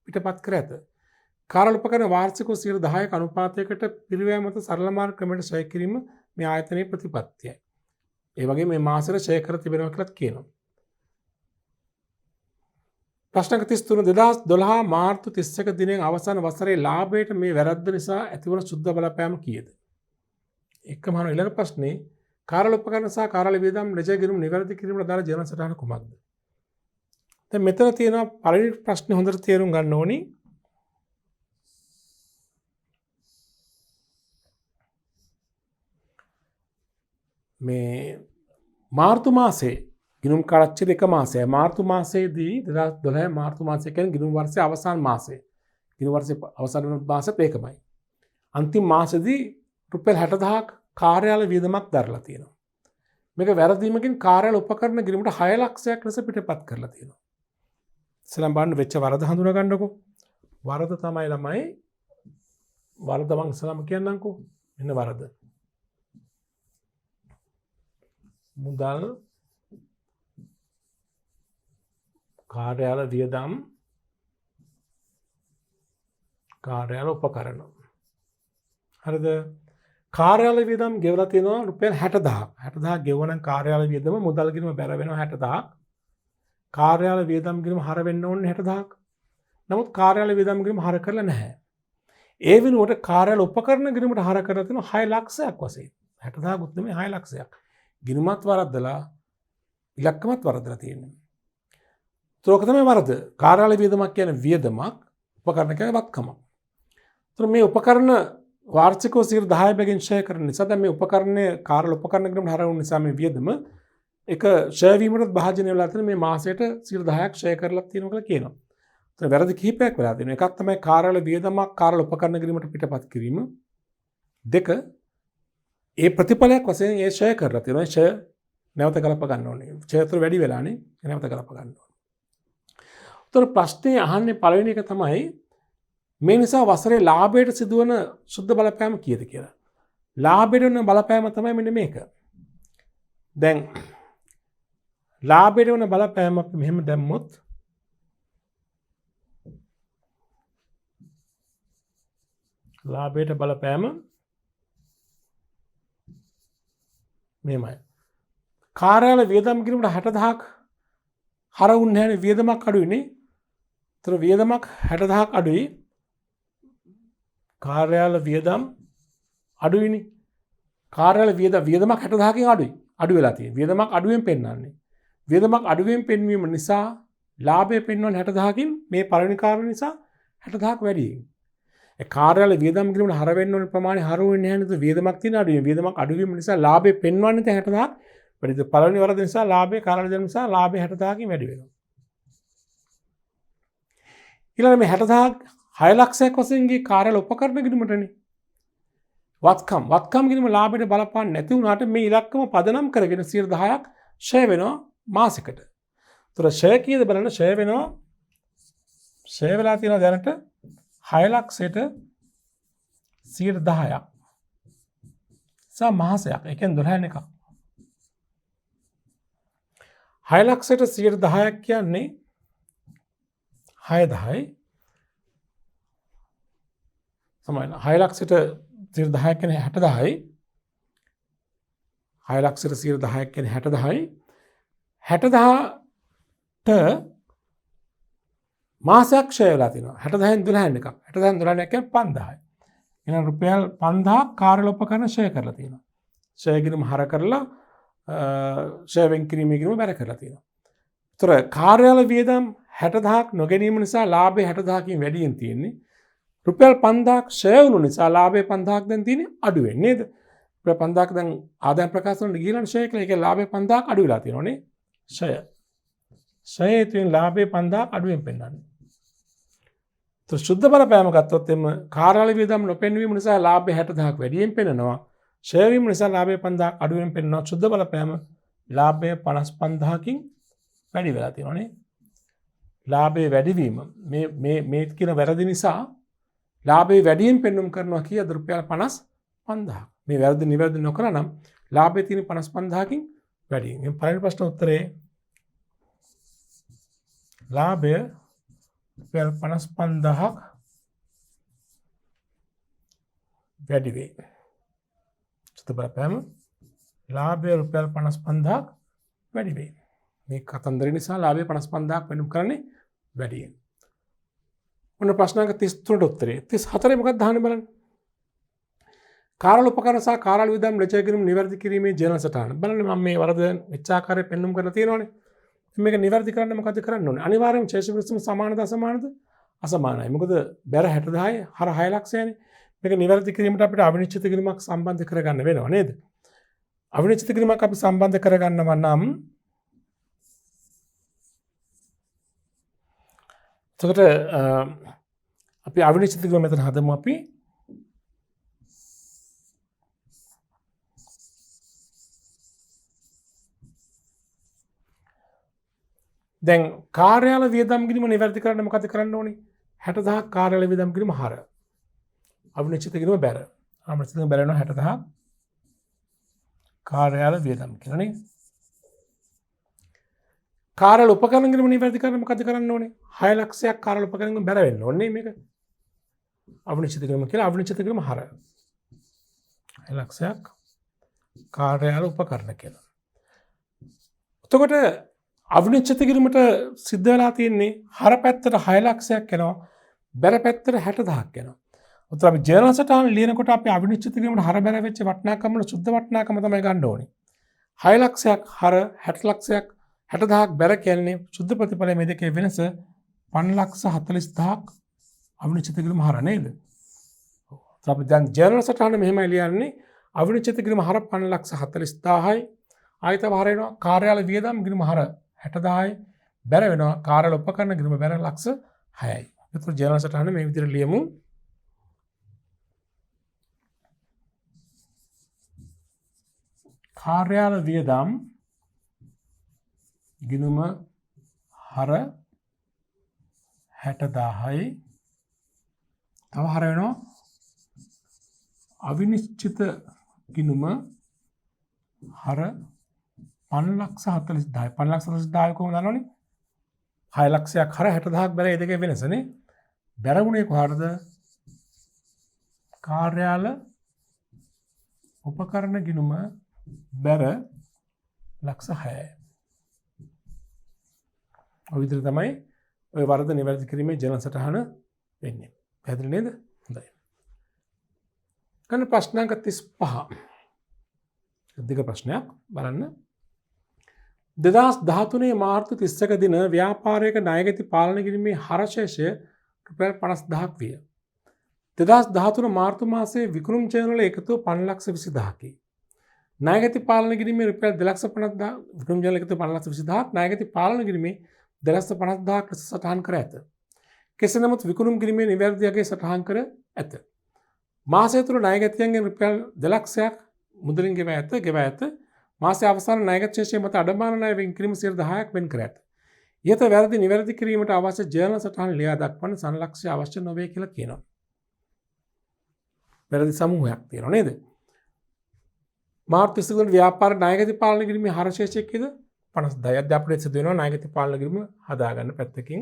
පිටපත් කර ඇත. කාර්යාල උපකරණ වාර්ෂිකව 10% අනුපාතයකට පිරිවැය මත සරල මාර්ග ක්‍රමයට ඡය කිරීම මේ ආයතනයේ ප්‍රතිපත්තියයි. ඒ වගේ මේ මාසෙට ඡය කර තිබෙනවා කියලා කියනවා. ප්‍රශ්නක 33 2012 මාර්තු 31 දිනයෙන් අවසන් වසරේ ලාභයට මේ වැරද්ද නිසා ඇතිවන සුද්ධ බලපෑම කීයද? එකම අහන ඊළඟ ප්‍රශ්නේ කාර්යාල උපකරණ සහ කාර්යාල වියදම් ලෙජර් ගිණුම් නිවැරදි කිරීමට දාලා ජර්නල් සටහන කුමක්ද? දැන් මෙතන තියෙනවා පළවෙනි ප්‍රශ්නේ හොඳට තේරුම් ගන්න ඕනි. මේ මාර්තු මාසේ ගිණුම් කාලච්චි දෙක මාසය. මාර්තු මාසයේදී 2012 මාර්තු මාසය කියන්නේ ගිණුම් වර්ෂයේ අවසාන මාසය. ගිණුම් වර්ෂයේ අවසාන වෙන මාසෙත් ඒකමයි. අන්තිම මාසෙදී රුපියල් 60000ක් කාර්යාල වියදමක් දරලා තියෙනවා. මේක වැරදීමකින් කාර්යාල උපකරණ ගිණුමට 6 ලක්ෂයක් ලෙස පිටපත් කරලා තියෙනවා. ඉස්සෙල්ලා බලන්න වෙච්ච වරද හඳුනා ගන්නකො. වරද තමයි ළමයි වරද මං ඉස්සෙල්ලාම කියන්නම්කෝ. මෙන්න වරද. මුදල් කාර්යාල වියදම් කාර්යාල උපකරණ. හරිද? කාර්යාල වියදම් ගෙවලා තියෙනවා රුපියල් 60000ක්. 60000ක් ගෙවන කාර්යාල වියදම මුදල් ගිණුම බැර වෙනවා 60000ක්. කාර්යාල වියදම් ගිණුම හර වෙන්න ඕනේ 60000ක්. නමුත් කාර්යාල වියදම් ගිණුම හර කරලා නැහැ. ඒ වෙනුවට කාර්යාල උපකරණ ගිණුමට හර කරලා තියෙනවා 6 ලක්ෂයක් වශයෙන්. 60000ක් උත් නෙමෙයි 6 ලක්ෂයක්. ගිණුමත් වරද්දලා ඉලක්කමත් වරද්දලා තියෙනවා. ඒක තමයි වරද. කාර්යාල වියදමක් කියන්නේ වියදමක්, උපකරණ කියන්නේ වත්කමක්. ඒතර මේ උපකරණ වාර්ෂිකව 10% බැගින් ඡය කරන නිසා දැන් මේ උපකරණයේ කාර්යාල උපකරණ ග්‍රම හරවුන නිසා මේ වියදම එක ඡය වීමටත් භාජනය වෙලා තියෙන මේ මාසයට 10%ක් ඡය කරලා තියෙනවා කියලා කියනවා. ඒතර වැරදි කිහිපයක් වෙලා තියෙනවා. එකක් තමයි කාර්යාල වියදමක් කාර්යාල උපකරණ ග්‍රමයට පිටපත් කිරීම. දෙක ඒ ප්‍රතිඵලයක් වශයෙන් ඒ ඡය කරලා තියෙනවා. ඡය නැවත ගලප ගන්න ඕනේ. ඡයතර වැඩි වෙලානේ. නැවත ගලප ගන්න ඕනේ. ඒතර ප්‍රශ්නේ අහන්නේ පළවෙනි එක තමයි මේ නිසා වසරේ ලාභයට සිදුවන සුද්ධ බලපෑම කීයද කියලා. ලාභයට වෙන බලපෑම තමයි මෙන්න මේක. දැන් ලාභයට වෙන බලපෑම අපි මෙහෙම දැම්මොත් ලාභයට බලපෑම මෙහෙමයි. කාර්යාල වියදම් කිරීමට 60000ක් හරවුන්නේ නැහැ නේ වියදමක් අඩුයිනේ. ඒතර වියදමක් 60000ක් අඩුයි. කාර්යාල වියදම් අඩුයිනේ. කාර්යාල වියදමක් 60000කින් අඩුයි. අඩු වෙලා තියෙන්නේ. වියදමක් අඩුවෙන් පෙන්වන්නේ. වියදමක් අඩුවෙන් පෙන්වීම නිසා ලාභය පෙන්වන්නේ 60000කින් මේ පළවෙනි කාරණා නිසා 60000ක් වැඩි. ඒ කාර්යාල වියදම් කිරීමට හර වෙන්න ඕන ප්‍රමාණය හර වෙන්නේ නැහැ නේද? වියදමක් තියෙන අඩුවෙන්. වියදමක් අඩුවීම නිසා ලාභය පෙන්වන්නේ 60000ක් වැඩිද? පළවෙනි වරද නිසා ලාභය කාර්යාල වියදම් නිසා ලාභය 60000කින් වැඩි වෙනවා. ඊළඟ මේ 60000ක් 6 ලක්ෂයක් වශයෙන් ගියේ කාර්යාල උපකරණ ගිණුමටනේ. වත්කම් ගිණුම ලාභයට බලපාන්නේ නැති වුණාට මේ ඉලක්කම පදනම් කරගෙන 10%ක් ෂය වෙනවා මාසෙකට. ඒතර ෂය කීයද බලන්න ෂය වෙනවා ෂය වෙලා තියෙනවා දැනට 6 ලක්ෂයට 10%ක්. සා මාසයක්. ඒ කියන්නේ 12 එකක්. 6 ලක්ෂයට 10%ක් කියන්නේ 610යි. සමහරවිට 6 ලක්ෂයට 10%ක් කියන්නේ 60000යි. 6 ලක්ෂයට 10%ක් කියන්නේ 60000යි. 60000ට මාසයක් ෂය වෙලා තියෙනවා. 60000න් 12 එකක්. 60000න් 12 කියන්නේ 5000යි. එහෙනම් රුපියල් 5000ක් කාර්යාල උපකරණ ෂය කරලා තියෙනවා. ෂය ගිණුම හර කරලා ෂය වෙන් කිරීමේ ගිණුම බැර කරලා තියෙනවා. ඒතර කාර්යාල වියදම් 60000ක් නොගැනීම නිසා ලාභය 60000කින් වැඩියෙන් තියෙන්නේ. රුපියල් 5000ක් ෂය වුණු නිසා ලාභය 5000ක් දැන් තියෙන්නේ අඩු වෙන්නේ නේද? රුපියල් 5000ක් දැන් ආදායම් ප්‍රකාශ වලට ගිහලා ෂය කියලා ඒකේ ලාභය 5000ක් අඩු වෙලා තියෙනවනේ. ෂය. ෂයේ තියෙන ලාභය 5000ක් අඩුවෙන් පෙන්වන්නේ. તો සුද්ධ බලපෑම ගත්තොත් එම කාර්යාල වියදම් නොපෙන්වීම නිසා ලාභය 60000ක් වැඩියෙන් පෙන්වනවා. ෂය වීම නිසා ලාභය 5000ක් අඩුවෙන් පෙන්වනවා. සුද්ධ බලපෑම ලාභය 55000කින් වැඩි වෙලා තියෙනවනේ. ලාභයේ වැඩිවීම මේ කියන වැරදි නිසා ලාභයේ වැඩියෙන් පෙන්වුම් කරනවා කීයද රුපියල් 55000ක්. මේ වැරදි නිවැරදි නොකර නම් ලාභයේ තියෙන 55000කින් වැඩි. මේ පළවෙනි ප්‍රශ්න උත්තරේ ලාභය රුපියල් 55000ක් වැඩි වේ. සුද්ධ බලපෑම ලාභය රුපියල් 55000ක් වැඩි වේ. මේ කතන්දර නිසා ලාභය 55000ක් වෙනුම් කරන්නේ වැඩියෙන්. ඔන්න ප්‍රශ්නාංක 33ට උත්තරේ 34 මොකක්ද අහන්නේ බලන්න. කාර්යාල උපකරණ සහ කාර්යාල වියදම් රැජය කිරීම නිවැරදි කිරීමේ ජර්නල් සටහන. බලන්න මම මේ වරද වෙච්ච ආකාරය පෙන්වුම් කරලා තියෙනවානේ. මේක නිවැරදි කරන්න මොකද කරන්න ඕනේ? අනිවාර්යයෙන්ම ශේෂ විසම සමානද අසමානද? අසමානයි. මොකද බැර 60000යි හර 6 ලක්ෂයනේ. මේක නිවැරදි කිරීමට අපිට අවිනිශ්චිත කිරීමක් සම්බන්ධ කරගන්න වෙනවා නේද? අවිනිශ්චිත කිරීමක් අපි සම්බන්ධ කරගන්නවා නම් එතකොට අපි අවිනිශ්චිත කිරීම මෙතන හදමු අපි. දැන් කාර්යාල වියදම් කිරීම නිවැරදි කරන්න මොකද කරන්න ඕනේ? 60000ක් කාර්යාල වියදම් කිරීම හර. අවිනිශ්චිත කිරීම බැර. අවිනිශ්චිත කිරීම බැර වෙනවා 60000ක් කාර්යාල වියදම් කියලානේ. කාර්යාල උපකරණ කිරීම නිවැරදි කරන්න මොකද කරන්න ඕනේ? 6 ලක්ෂයක් කාර්යාල උපකරණ බැර වෙන්න ඕනේ මේක. අවිනිශ්චිත කිරීම කියලා අවිනිශ්චිත කිරීම හර. 6 ලක්ෂයක් කාර්යාල උපකරණ කියලා. එතකොට අවිනිශ්චිත කිරීමට සිද්ධ වෙලා තියෙන්නේ හර පැත්තට 6 ලක්ෂයක් යනවා බැර පැත්තට 60000ක් යනවා. උතර අපි ජර්නල් සටහන ලියනකොට අපි අවිනිශ්චිත කිරීමට හර බැර වෙච්ච වටිනාකම වල සුද්ධ වටිනාකම තමයි ගන්න ඕනේ. 6 ලක්ෂයක් හර 60 ලක්ෂයක් 60000ක් බැර කියන්නේ සුද්ධ ප්‍රතිඵලය මේ දෙකේ වෙනස 540000ක් අවිනිශ්චිත කිරීම හර නේද? උතර අපි දැන් ජර්නල් සටහන මෙහෙමයි ලියන්නේ අවිනිශ්චිත කිරීම හර 540000යි ආයතව හර වෙනවා කාර්යාල වියදම් කිරීම හර 60000යි බැර වෙනවා කාර්යාල උපකරණ කිරීම බැර ලක්ෂ 6යි. ඒතර ජර්නල් සටහන මේ විදිහට ලියමු. කාර්යාල වියදම් ගිණුම හර 60000යි තව හර වෙනවා අවිනිශ්චිත ගිණුම හර 5,40,000 5,40,000 කොහොමද දන්නවනේ 6 ලක්ෂයක් හර 60000ක් බැර ඒ දෙකේ වෙනසනේ බැරගුණේ කොහටද කාර්යාල උපකරණ ගිණුම බැර ලක්ෂ 6යි ඔය විදිහට තමයි ඔය වරද නිවැරදි කිරීමේ ජර්නල් සටහන වෙන්නේ පැහැදිලි නේද හොඳයි ගන්න ප්‍රශ්නාංක 35. දෙක ප්‍රශ්නයක් බලන්න. 2013 මාර්තු 31 දින ව්‍යාපාරයක ණයගැති පාලනය කිරීමේ හරශේෂය රුපියල් 50000ක් විය. 2013 මාර්තු මාසයේ විකුණුම් චැනල එකතුව 5,20,000කි. ණයගැති පාලනය කිරීමේ රුපියල් 2,50,000 විකුණුම් චැනල එකතුව 5,20,000ක් ණයගැති පාලනය කිරීමේ 2,50,000ක් ලෙස සටහන් කර ඇත. කෙසේ නමුත් විකුණුම් කිරීමේ නිවැරදි අගය සටහන් කර ඇත. මාසය තුළ ණයගැතියන්ගෙන් රුපියල් 2,00,000ක් මුදලින් ගෙවා ඇත. මාසයේ අවසාන ණයගැත් ශේෂය මත අඩමාන ණය වෙන් කිරීම 10%ක් වෙන් කර ඇත. ඊට වැරදි නිවැරදි කිරීමට අවශ්‍ය ජර්නල් සටහන් ලියා දක්වන්න සංලක්ෂ්‍ය අවශ්‍ය නොවේ කියලා කියනවා. වැරදි සමූහයක් තියෙනවා නේද? මාර්තු 30 වෙනි ව්‍යාපාර ණයගැති පාලනය කිරීමේ හරශේෂය කීයද? 50,000ක්. අද අපිට සිදු වෙනවා ණයගැති පාලනය කිරීම හදාගන්න පැත්තකින්.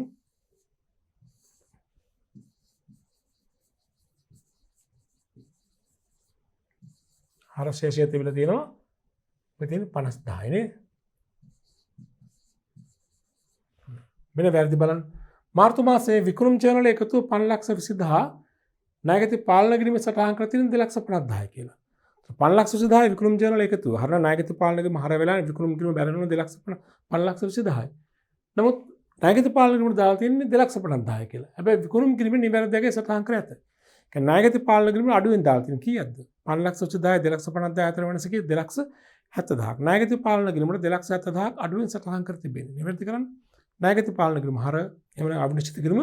හරශේෂය තිබිලා තියෙනවා මෙතන 50,000 නේ. මෙන්න වැරදි බලන්න. මාර්තු මාසයේ විකුණුම් චැනල එකතුව 5,20,000 ණයගැති පාලනය කිරීම සටහන් කර තියෙන 2,50,000 කියලා. 5,20,000 විකුණුම් චැනල එකතුව. හරින ණයගැති පාලනය කිරීම හර වෙලා විකුණුම් කිරීම බැරෙනවා 5,20,000. නමුත් ණයගැති පාලනය කිරීම දාලා තියෙන්නේ 2,50,000 කියලා. හැබැයි විකුණුම් කිරීම නිවැරදි අගය සටහන් කර ඇත. කියන්නේ ණයගැති පාලනය කිරීම අඩුවෙන් දාලා තියෙන කීයක්ද? 5,20,000 2,50,000 අතර වෙනස කී 2,70,000ක්. ණයගැති පාලනය කිරීමට 2,70,000ක් අඩුවෙන් සටහන් කර තිබෙනවා. නිවැරදි කරන්න. ණයගැති පාලනය කිරීම හර එහෙම නැත්නම් අවිනිශ්චිත කිරීම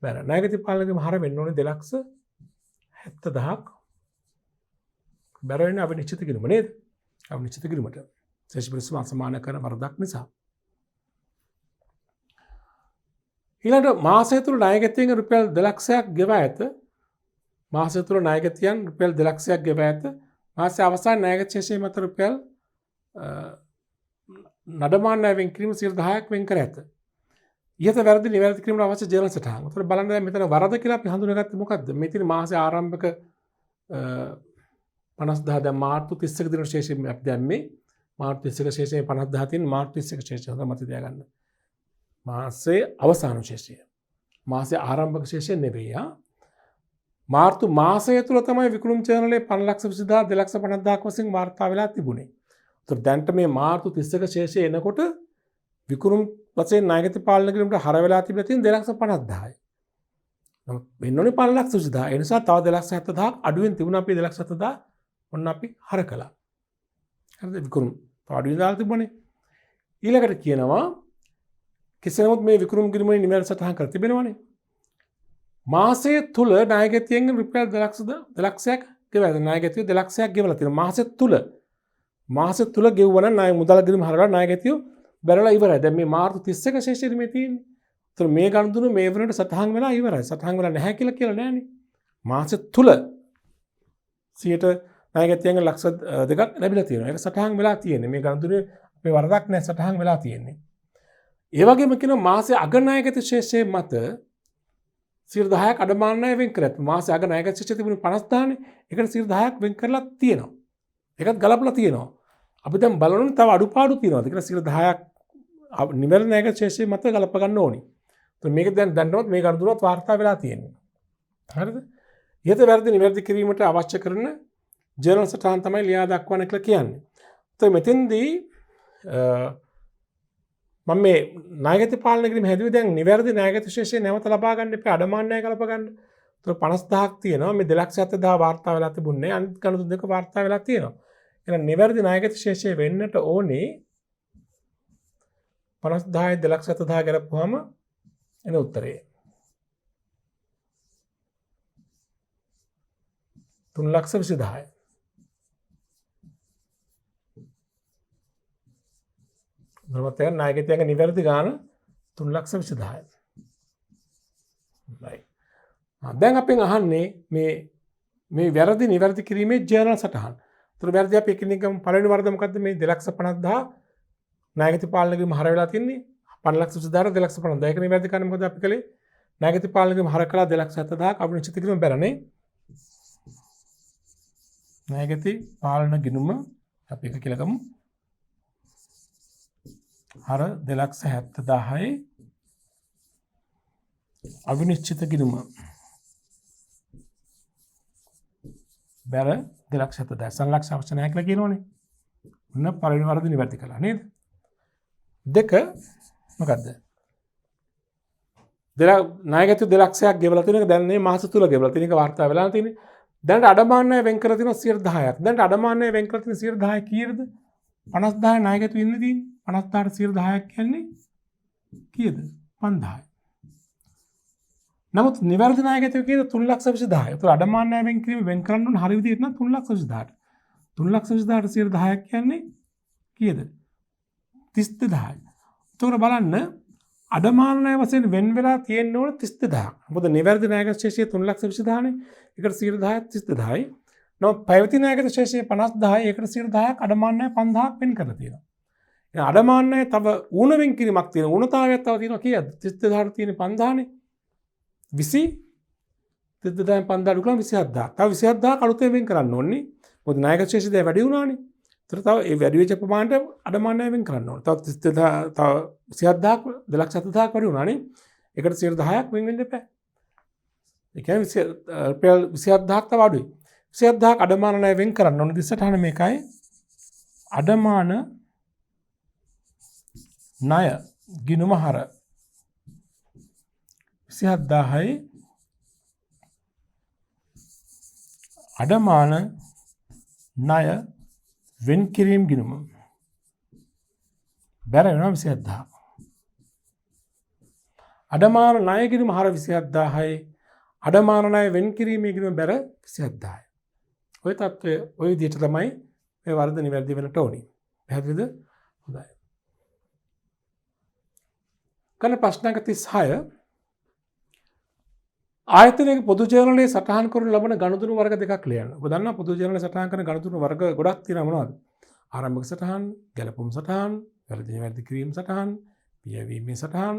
බැර. ණයගැති පාලනය කිරීම හර වෙන්න ඕනේ 2,70,000ක්. බැර වෙන්නේ අවිනිශ්චිත කිරීම නේද? අවිනිශ්චිත කිරීමට. ශේෂ පරිස්සම අසමාන කරන වරදක් නිසා. ඊළඟට මාසය තුල ණයගැතියන් රුපියල් 2,00,000ක් ගෙවා ඇත. මාසය තුල ණයගැතියන් රුපියල් 2,00,000ක් ගෙවා ඇත. මාසයේ අවසාන ණයගැත ශේෂය මත රුපියල් නඩමාන ණය වෙන් කිරීම 10%ක් වෙන් කර ඇත. ඊට වැරදි නිවැරදි කිරීමට අවශ්‍ය ජර්නල් සටහන්. උතර බලන්න දැන් මෙතන වරද කියලා අපි හඳුනාගත්තේ මොකද්ද? මෙතන මාසයේ ආරම්භක 50,000 දැන් මාර්තු 31 දින ශේෂය අපි දැම්මේ. මාර්තු 31 ශේෂය 50,000 තියෙන මාර්තු 31 ශේෂය හොඳ මතක තියාගන්න. මාසයේ අවසාන ශේෂය. මාසයේ ආරම්භක ශේෂය නෙවෙයි. මාර්තු මාසය තුළ තමයි විකුණුම් චැනලේ 5,20,000 2,50,000ක් වශයෙන් වාර්තා වෙලා තිබුණේ. ඒතර දැන්ට මේ මාර්තු 31 ශේෂය එනකොට විකුණුම් වශයෙන් ණයගැති පාලනය කිරීමට හර වෙලා තිබිලා තියෙන 2,50,000යි. නමුත් වෙන්නේ 5,20,000. ඒ නිසා තව 2,70,000ක් අඩුවෙන් තිබුණා. අපි 2,70,000 ඔන්න අපි හර කළා. හරිද? විකුණුම් තව අඩුවෙන් දාලා තිබුණේ. ඊළඟට කියනවා කෙසේ නමුත් මේ විකුණුම් කිරීමේ නිවැරදි සටහන් කර තිබෙනවනේ. මාසය තුල ණයගැතියෙන් රුපියල් 2,00,000ක් ගෙවලා ණයගැතිය 2,00,000ක් ගෙවලා තියෙනවා. මාසය තුල ගෙවුවා නම් ණය මුදල් ගෙවීම හරලා ණයගැතිය බැරලා ඉවරයි. දැන් මේ මාර්තු 31 ශේෂයේ මේ තියෙන්නේ. ඒතර මේ ගණතුන මේ වෙනකොට සටහන් වෙලා ඉවරයි. සටහන් වෙලා නැහැ කියලා නෑනේ. මාසය තුල 100ට ණයගැතියෙන් ලක්ෂ 2ක් ලැබිලා තියෙනවා. ඒක සටහන් වෙලා තියෙන්නේ. මේ ගණතුනේ අපේ වරදක් නැහැ සටහන් වෙලා තියෙන්නේ. ඒ වගේම කියනවා මාසයේ අග ණයගැති ශේෂයේ මත 10%ක් අඩමාන ණය වෙන් කර ඇත. මාසයේ අග ණයගැති ශේෂය තිබුණේ 50,000නේ. ඒකට 10%ක් වෙන් කරලා තියෙනවා. ඒකත් ගලපලා තියෙනවා. අපි දැන් බලනවා තව අඩුපාඩු තියෙනවාද කියලා 10%ක් නිවැරදි ණයගැති ශේෂයේ මත ගලප ගන්න ඕනි. ඒත් මේක දැන්වත් මේ ගණතුනත් වාර්තා වෙලා තියෙනවා. හරිද? ඊට වැරදි නිවැරදි කිරීමට අවශ්‍ය කරන ජර්නල් සටහන් තමයි ලියා දක්වන්න කියලා කියන්නේ. ඒත් මෙතෙන්දී මම මේ ණයගැති පාලනය කිරීම හැදුවේ දැන් නිවැරදි ණයගැති ශේෂය නැවත ලබා ගන්න එපා අඩමාන ණය ගලප ගන්න. ඒතර 50,000ක් තියෙනවා. මේ 2,70,000 වාර්තා වෙලා තිබුණේ. අනිත් ගණතුන් දෙක වාර්තා වෙලා තියෙනවා. එහෙනම් නිවැරදි ණයගැති ශේෂය වෙන්නට ඕනේ 50,000යි 2,70,000 ගලපුවාම එන උත්තරේ 3,20,000යි. නමුත් ඒ ණයගැතියන්ගේ නිවැරදි ගාන 3,20,000යි. right. දැන් අපෙන් අහන්නේ මේ වැරදි නිවැරදි කිරීමේ ජර්නල් සටහන්. ඒතර වැරදි අපි එකිනෙකම පළවෙනි වරද මොකද්ද මේ 2,50,000 ණයගැති පාලනය කිරීම හර වෙලා තින්නේ 5,20,000 2,50,000. ඒක නිවැරදි කරන්නේ මොකද අපි කළේ? ණයගැති පාලනය කිරීම හර කළා 2,70,000ක් අවිනිශ්චිත කිරීම බැරනේ. ණයගැති පාලන ගිණුම අපි එක කියලා ගමු. හර 2,70,000යි අවිනිශ්චිත ගිණුම. බැර 2,70,000 සංලක්ෂ අවශ්‍ය නැහැ කියලා කියනෝනේ. ඔන්න පළවෙනි වරද නිවැරදි කළා නේද? දෙක මොකද්ද? ණයගැතියෝ 2,00,000ක් ගෙවලා තියෙන එක දැන් මේ මාස තුල ගෙවලා තියෙන එක වාර්තා වෙලා තියෙන්නේ. දැනට අඩමාන ණය වෙන් කරලා තියෙනවා 10%ක්. දැනට අඩමාන ණය වෙන් කරලා තියෙන 10% කීයද? 50,000 ණයගැතියෝ ඉන්නේ තියෙන්නේ. 50,000ට 10%ක් කියන්නේ කීයද? 5,000යි. නමුත් නිවැරදි ණයගැතියෝ කියන 3,20,000. ඒතර අඩමාන ණය වෙන් කිරීම වෙන් කරන්න ඕන හරිය විදිහට නම් 3,20,000ට. 3,20,000ට 10%ක් කියන්නේ කීයද? 32,000යි. ඒතකොට බලන්න අඩමාන ණය වශයෙන් වෙන් වෙලා තියෙන්න ඕන 32,000ක්. මොකද නිවැරදි ණයගැත ශේෂය 3,20,000නේ. ඒකට 10%ක් 32,000යි. නෝ පැවති ණයගැත ශේෂය 50,000යි. ඒකට 10%ක් අඩමාන ණය 5,000ක් වෙන් කරලා තියෙනවා. එහෙනම් අඩමාන ණය තව ඌණ වෙන් කිරීමක් තියෙන ඌණතාවයක් තව තියෙනවා කීයද? 32,000ට තියෙන 5,000නේ. 20 32,000 5,000 දුකලා 27,000. තව 27,000ක් අලුතෙන් වෙන් කරන්න ඕනේ. මොකද ණයගැත ශේෂය දැන් වැඩි වුණානේ. ඒතර තව ඒ වැඩි වෙච්ච ප්‍රමාණයට අඩමාන ණය වෙන් කරන්න ඕනේ. තව 32,000 තව 27,000ක් 2,70,000ක් වැඩි වුණානේ. ඒකට 10%ක් වෙන් වෙන්න එපා. ඒ කියන්නේ රුපියල් 27,000ක් තව අඩුයි. 27,000ක් අඩමාන ණය වෙන් කරන්න ඕනේ. දිස්සටහන මේකයි. අඩමාන ණය ගිණුම හර 27,000යි අඩමාන ණය වෙන් කිරීම ගිණුම බැර වෙනවා 27,000. අඩමාන ණය ගිණුම හර 27,000යි අඩමාන ණය වෙන් කිරීමේ ගිණුම බැර 27,000යි. ඔය තත්ත්වය ඔය විදිහට තමයි මේ වර්ධ නිවැරදි වෙන්නට ඕනේ. පැහැදිලිද? හොඳයි. කන ප්‍රශ්න අංක 36 ආයතනයක පොදු ජර්නලයේ සටහන් කරනු ලබන ගනුදෙනු වර්ග දෙකක් ලියන්න. ඔබ දන්නා පොදු ජර්නලයේ සටහන් කරන ගනුදෙනු වර්ග ගොඩක් තියෙනවා මොනවද? ආරම්භක සටහන්, ගැලපුම් සටහන්, වැරදි නිවැරදි කිරීම සටහන්, පියවීමේ සටහන්,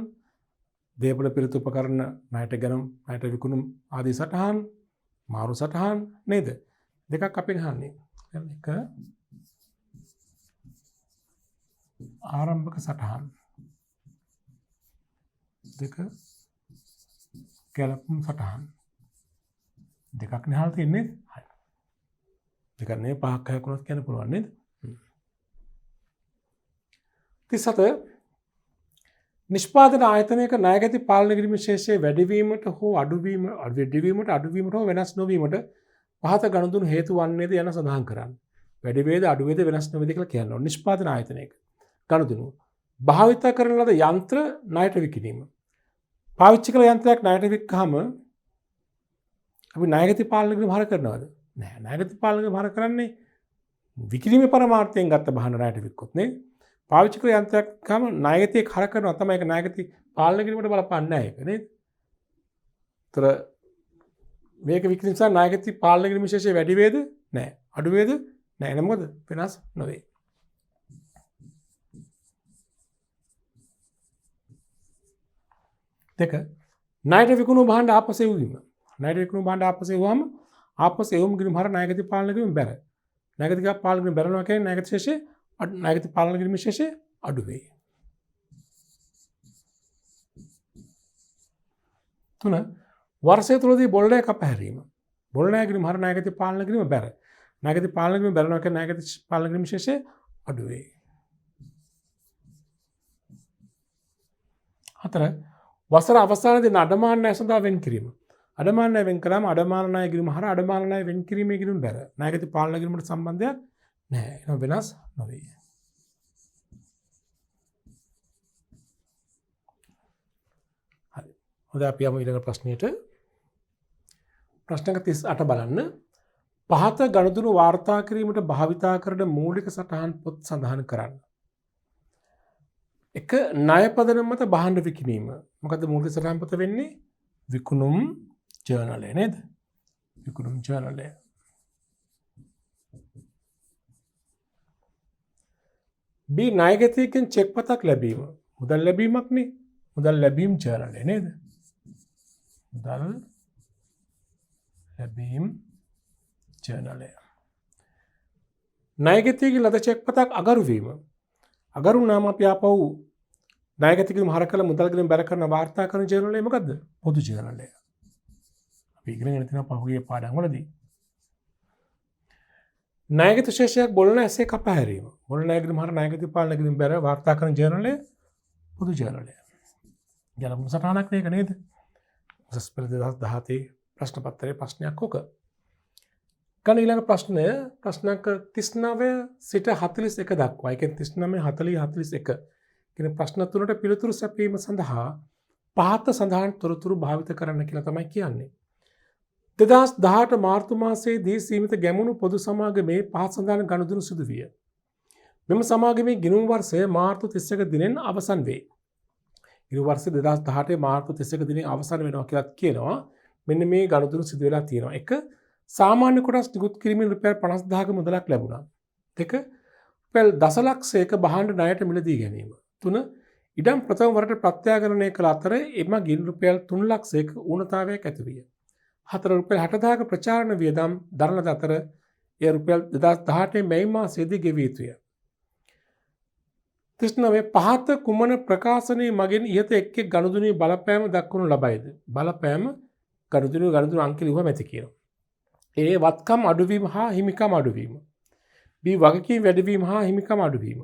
දේපොළ පිරිත උපකරණ ණයට ගැනුම් ණයට විකුණුම් ආදී සටහන්, මාරු සටහන් නේද? දෙකක් අපෙන් අහන්නේ. එක ආරම්භක සටහන්. දෙක ගැලපුම් සටහන්. දෙකක් නේ අහලා තියෙන්නේ. හරි. දෙකක් නේ පහක් හයක් වුණත් කියන්න පුළුවන් නේද? 37 නිෂ්පාදන ආයතනයක ණයගැති පාලන කිරීමේ ශේෂය වැඩිවීමට හෝ අඩුවීමට හෝ වෙනස් නොවීමට පහත ගනුදෙනු හේතු වන්නේද යන සඳහන් කරන්න. වැඩි වේද අඩු වේද වෙනස් නොවේද කියලා කියනවා. නිෂ්පාදන ආයතනයක ගනුදෙනු භාවිත කරන ලද යන්ත්‍ර ණයට විකිණීම. පාවිච්චි කළ යන්ත්‍රයක් ණයට වික්කහම අපි ණයගැති පාලන කිරීම හර කරනවද? නෑ. ණයගැති පාලන කිරීම හර කරන්නේ විකිණීමේ පරමාර්ථයෙන් ගත්ත බහන ණයට වික්කොත් නේ. පාවිච්චි කළ යන්ත්‍රයක් ගම ණයගැතිය හර කරනවා තමයි ඒක ණයගැති පාලන කිරීමට බලපාන්නේ නැහැ ඒක නේද? ඒතර මේක විකිණීම නිසා ණයගැති පාලන කිරීම විශේෂය වැඩි වේද? නෑ. අඩු වේද? නෑ. එන මොකද? වෙනස් නොවේ. දෙක ණයට විකුණු භාණ්ඩ ආපසු එවීම. ණයට විකුණු භාණ්ඩ ආපසු එවුවම ආපසු එවුම් කිරීම හර ණයගැති පාලන කිරීම බැර. ණයගැති පාලන කිරීම බැරනවා කියන්නේ ණයගැති ශේෂය ණයගැති පාලන කිරීම ශේෂය අඩු වේ. 3 වර්ෂය තුලදී බොල් ණය කපහැරීම. බොල් ණය කිරීම හර ණයගැති පාලන කිරීම බැර. ණයගැති පාලන කිරීම බැරනවා කියන්නේ ණයගැති පාලන කිරීම ශේෂය අඩු වේ. 4 වසර අවසානයේදී අඩමාන ණය සඳහා වෙන් කිරීම. අඩමාන ණය වෙන් කළාම අඩමාන ණය කිරීම හර අඩමාන ණය වෙන් කිරීමේ කිරීම බැර. ණයගැති පාලන කිරීමට සම්බන්ධයක් නැහැ. එනවා වෙනස් නොවේ. හරි. හොඳයි අපි යමු ඊළඟ ප්‍රශ්නෙට. ප්‍රශ්න අංක 38 බලන්න. පහත ගනුදෙනු වාර්තා කිරීමට භාවිතා කරන මූලික සටහන් පොත් සඳහන් කරන්න. එක ණය පදනම මත භාණ්ඩ විකිණීම. මොකද මූලික සටහන් පොත වෙන්නේ? විකුණුම් ජර්නලය නේද? විකුණුම් ජර්නලය. B ණයගැතියකින් චෙක් පතක් ලැබීම. මුදල් ලැබීමක් නේ. මුදල් ලැබීම් ජර්නලය නේද? මුදල් ලැබීම් ජර්නලය. ණයගැතියකින් ලද චෙක් පතක් අගරු වීම. අගරු නාම අපි ආපහු ණයගැතියකින් හර කළ මුදල් ගෙවීම බැර කරන වාර්තා කරන ජර්නලය මොකද්ද? පොදු ජර්නලය. අපි ඉගෙනගෙන තියෙනවා පහුගිය පාඩම් වලදී. ණයගත ශේෂයක් බොළඳ ඇසේ කපා හැරීම. බොළඳ ණය ගිණුම හර ණයගත පාලන ගිණුම බැර වාර්තා කරන ජර්නලය පොදු ජර්නලය. ගැලපුම් සටහනක් මේක නේද? උසස් පෙළ 2017 ප්‍රශ්න පත්‍රයේ ප්‍රශ්නයක් ඕක. ගන්න ඊළඟ ප්‍රශ්නය ප්‍රශ්නක 39 සිට 41 දක්වා. ඒ කියන්නේ 39 40 41 කියන ප්‍රශ්න තුනට පිළිතුරු සැපීම සඳහා පහත සඳහන් තොරතුරු භාවිත කරන්න කියලා තමයි කියන්නේ. 2018 මාර්තු මාසයේදී සීමිත ගැමුණු පොදු සමාගමේ පහත සඳහන් ගනුදෙනු සිදු විය. මෙම සමාගමේ ගිණුම් වර්ෂය මාර්තු 31 දිනෙන් අවසන් වේ. ගිණුම් වර්ෂය 2018 මාර්තු 31 දිනේ අවසන් වෙනවා කියලා කියනවා. මෙන්න මේ ගනුදෙනු සිදු වෙලා තියෙනවා. 1. සාමාන්‍ය කොටස් නිකුත් කිරීමෙන් රුපියල් 50000ක මුදලක් ලැබුණා. 2. රුපියල් දසලක්ෂයක භාණ්ඩ ණයට මිලදී ගැනීම. 3. ඉඩම් ප්‍රථම වරට ප්‍රත්‍යාගරණය කළ අතර එමගින් රුපියල් 3 ලක්ෂයක ඌනතාවයක් ඇති විය. 4. රුපියල් 60000ක ප්‍රචාරණ වියදම් දරන අතර එය රුපියල් 2018 මැයි මාසයේදී ගෙවිය යුතුය. 39 පහත කුමන ප්‍රකාශනයේ මගින් ඉහත එක් එක් ගනුදෙනුවේ බලපෑම දක්වනු ලබයිද? බලපෑම ගනුදෙනු අංක ලිව්වම ඇති කියනවා. A. වත්කම් අඩුවීම හා හිමිකම් අඩුවීම. B. වගකීම් වැඩිවීම හා හිමිකම් අඩුවීම.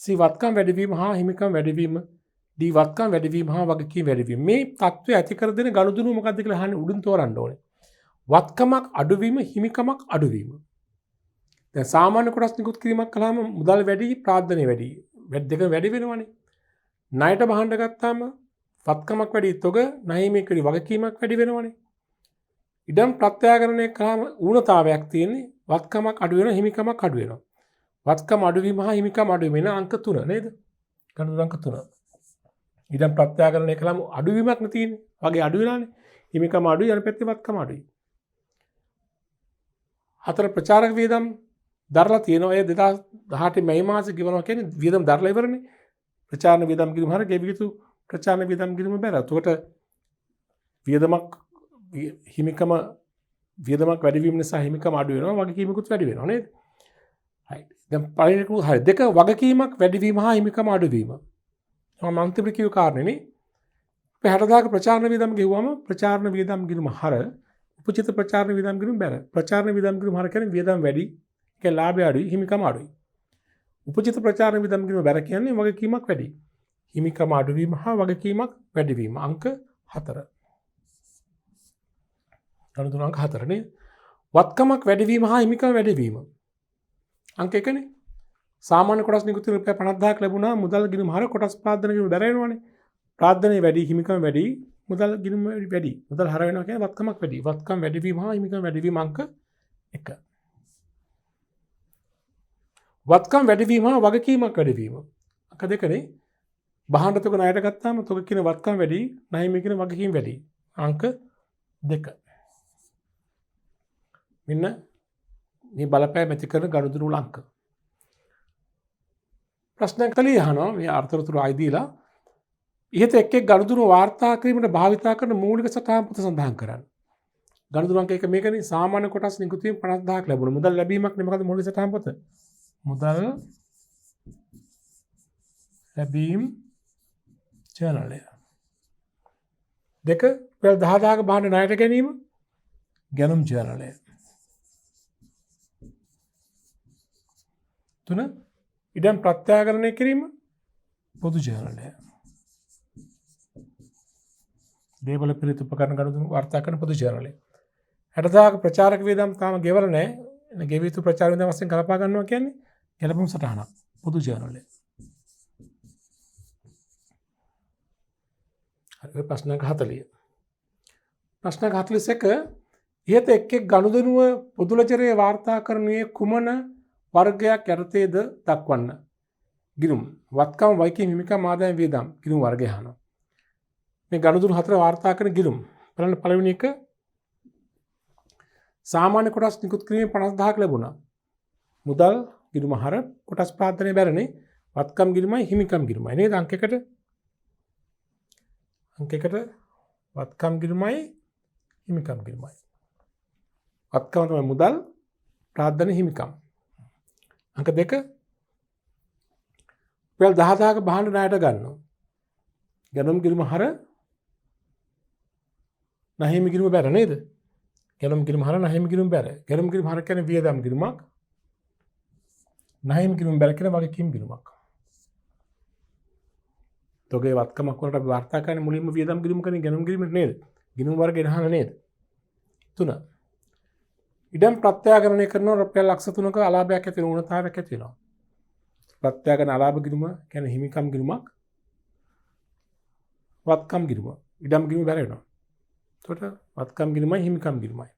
C. වත්කම් වැඩිවීම හා හිමිකම් වැඩිවීම. D. වත්කම් වැඩිවීම හා වගකීම් වැඩිවීම. මේ තත්ත්වය ඇති කර දෙන ගනුදෙනුව මොකක්ද කියලා අහන්නේ උඩින් තෝරන්න ඕනේ. වත්කමක් අඩුවීම හිමිකමක් අඩුවීම. දැන් සාමාන්‍ය කොටස් නිකුත් කිරීමක් කළාම මුදල් වැඩි ප්‍රාර්ථනය වැඩි. දෙක වැඩි වෙනවනේ. ණයට බහන්න ගත්තාම වත්කමක් වැඩි තොග ණයමේ වැඩි වගකීමක් වැඩි වෙනවනේ. ඉඩම් ප්‍රත්‍යාගරණය කළාම ඌනතාවයක් තියෙන්නේ වත්කමක් අඩු වෙනවා හිමිකමක් අඩු වෙනවා. වත්කම අඩුවීම හා හිමිකම අඩුවීම වෙන අංක 3 නේද? ගණන අංක 3. ඉඩම් ප්‍රත්‍යාගරණය කළාම අඩුවීමක් නේ තියෙන්නේ. වගේ අඩු වෙනානේ. හිමිකම අඩුයි යන පැත්තේ වත්කම අඩුයි. 4 ප්‍රචාරක වියදම් දරලා තියෙනවා. ඒ 2018 මැයි මාසේ ගෙවනවා කියන්නේ වියදම් දරලා ඉවරනේ. ප්‍රචාරණ වියදම් ගිණුම හර ගෙවිය යුතු ප්‍රචාරණ වියදම් ගිණුම බැර. එතකොට වියදමක් හිමිකම වියදමක් වැඩිවීම නිසා හිමිකම අඩු වෙනවා වගකීමකුත් වැඩි වෙනවා නේද? right. දැන් පළවෙනි හරි දෙක වගකීමක් වැඩිවීම හා හිමිකම අඩුවීම. මම අන්තිම කියු කාරණේනේ. 60000ක ප්‍රචාරණ වියදම් ගෙවුවම ප්‍රචාරණ වියදම් ගිණුම හර උපචිත ප්‍රචාරණ වියදම් ගිණුම බැර. ප්‍රචාරණ වියදම් ගිණුම හර කියන්නේ වියදම් වැඩි කියන්නේ ලාභය අඩුයි හිමිකම අඩුයි. උපචිත ප්‍රචාරණ වියදම් ගිණුම බැර කියන්නේ වගකීමක් වැඩි. හිමිකම අඩුවීම හා වගකීමක් වැඩිවීම. අංක 4. ගණතුන අංක 4 නේ. වත්කමක් වැඩිවීම හා හිමිකම වැඩිවීම. අංක 1 නේ. සාමාන්‍ය කොටස් නිකුත් රුපියල් 50000ක් ලැබුණා මුදල් ගිණුම හර කොටස් ප්‍රාර්ථන ගිණුම බැර වෙනවනේ. ප්‍රාර්ථනයේ වැඩි හිමිකම වැඩි මුදල් ගිණුම වැඩි. මුදල් හර වෙනවා කියන්නේ වත්කමක් වැඩි. වත්කම් වැඩිවීම හා හිමිකම වැඩිවීම අංක 1. වත්කම් වැඩිවීම හා වගකීමක් වැඩිවීම. අංක 2 නේ. බහාණ්ඩ තොග ණයට ගත්තාම තොග කියන වත්කම් වැඩි, ණය කියන වගකීම් වැඩි. අංක 2. මෙන්න මේ බලපෑම ඇති කරන ගනුදෙනු අංක. ප්‍රශ්නයක් කලිය අහනවා මේ අර්ථතොරතුරු ආයි දීලා ඉහත එක් එක් ගනුදෙනු වාර්තා කිරීමට භාවිතා කරන මූලික සටහන් පොත සඳහන් කරන්න. ගනුදෙනු අංක 1 මේකනේ සාමාන්‍ය කොටස් නිකුත් වීම 50000ක් ලැබුණා. මුදල් ලැබීමක් නේ මොකද මූලික සටහන් පොත? මුදල් ලැබීම් ජර්නලය. 2 රුපියල් 10000ක භාණ්ඩ ණයට ගැනීම ගැනුම් ජර්නලය. 3 ඉඩම් ප්‍රත්‍යාගරණය කිරීම පොදු ජර්නලය. දේවල පිළිත් උපකරණ ගනුදෙනු වාර්තා කරන පොදු ජර්නලය. 60000ක ප්‍රචාරක වියදම් තාම ගෙවල නැහැ. ගෙවිය යුතු ප්‍රචාර වියදම් වශයෙන් කලපා ගන්නවා කියන්නේ ගැලපුම් සටහනක් පොදු ජර්නලය. හරි ප්‍රශ්නක 40. ප්‍රශ්නක 41 ඉහත එක් එක් ගනුදෙනුව පොදු ලෙජරේ වාර්තා කරනුයේ කුමන වර්ගයක් යටතේද දක්වන්න. ගිණුම් වත්කම් වගකීම් හිමිකම් ආදායම් වියදම් ගිණුම් වර්ගය අහනවා. මේ ගනුදෙනු 4 වාර්තා කරන ගිණුම් බලන්න පළවෙනි එක සාමාන්‍ය කොටස් නිකුත් කිරීමෙන් 50000ක් ලැබුණා. මුදල් ගිණුම හර කොටස් ප්‍රාර්ථනයේ බැරනේ වත්කම් ගිණුමයි හිමිකම් ගිණුමයි නේද අංක 1ට වත්කම් ගිණුමයි හිමිකම් ගිණුමයි. වත්කම තමයි මුදල් ප්‍රාර්ථන හිමිකම්. අංක 2 රුපියල් 10000ක භාණ්ඩ ණයට ගන්නවා. ගැනුම් ගිණුම හර ණයම ගිණුම බැර නේද? ගැනුම් ගිණුම හර ණයම ගිණුම බැර. ගැනුම් ගිණුම හර කියන්නේ වියදම් ගිණුමක්. නහිමි කිරීම බැර කියන වගකීම් ගිණුමක්. තොගේ වත්කමක් වලට අපි වාර්තා කරන්නේ මුලින්ම වියදම් ගිණුම කරන ගණන් ගිණුම නේද? ගිණුම වර්ග එනහන නේද? 3. ඉඩම් ප්‍රත්‍යාගරණය කරන රුපියල් ලක්ෂ 3ක අලාභයක් ඇති වෙන උණතාවයක් ඇති වෙනවා. ප්‍රත්‍යාගන අලාභ ගිණුම කියන්නේ හිමිකම් ගිණුමක්. වත්කම් ගිණුම. ඉඩම් ගිණුම බැර වෙනවා. එතකොට වත්කම් ගිණුමයි හිමිකම් ගිණුමයි.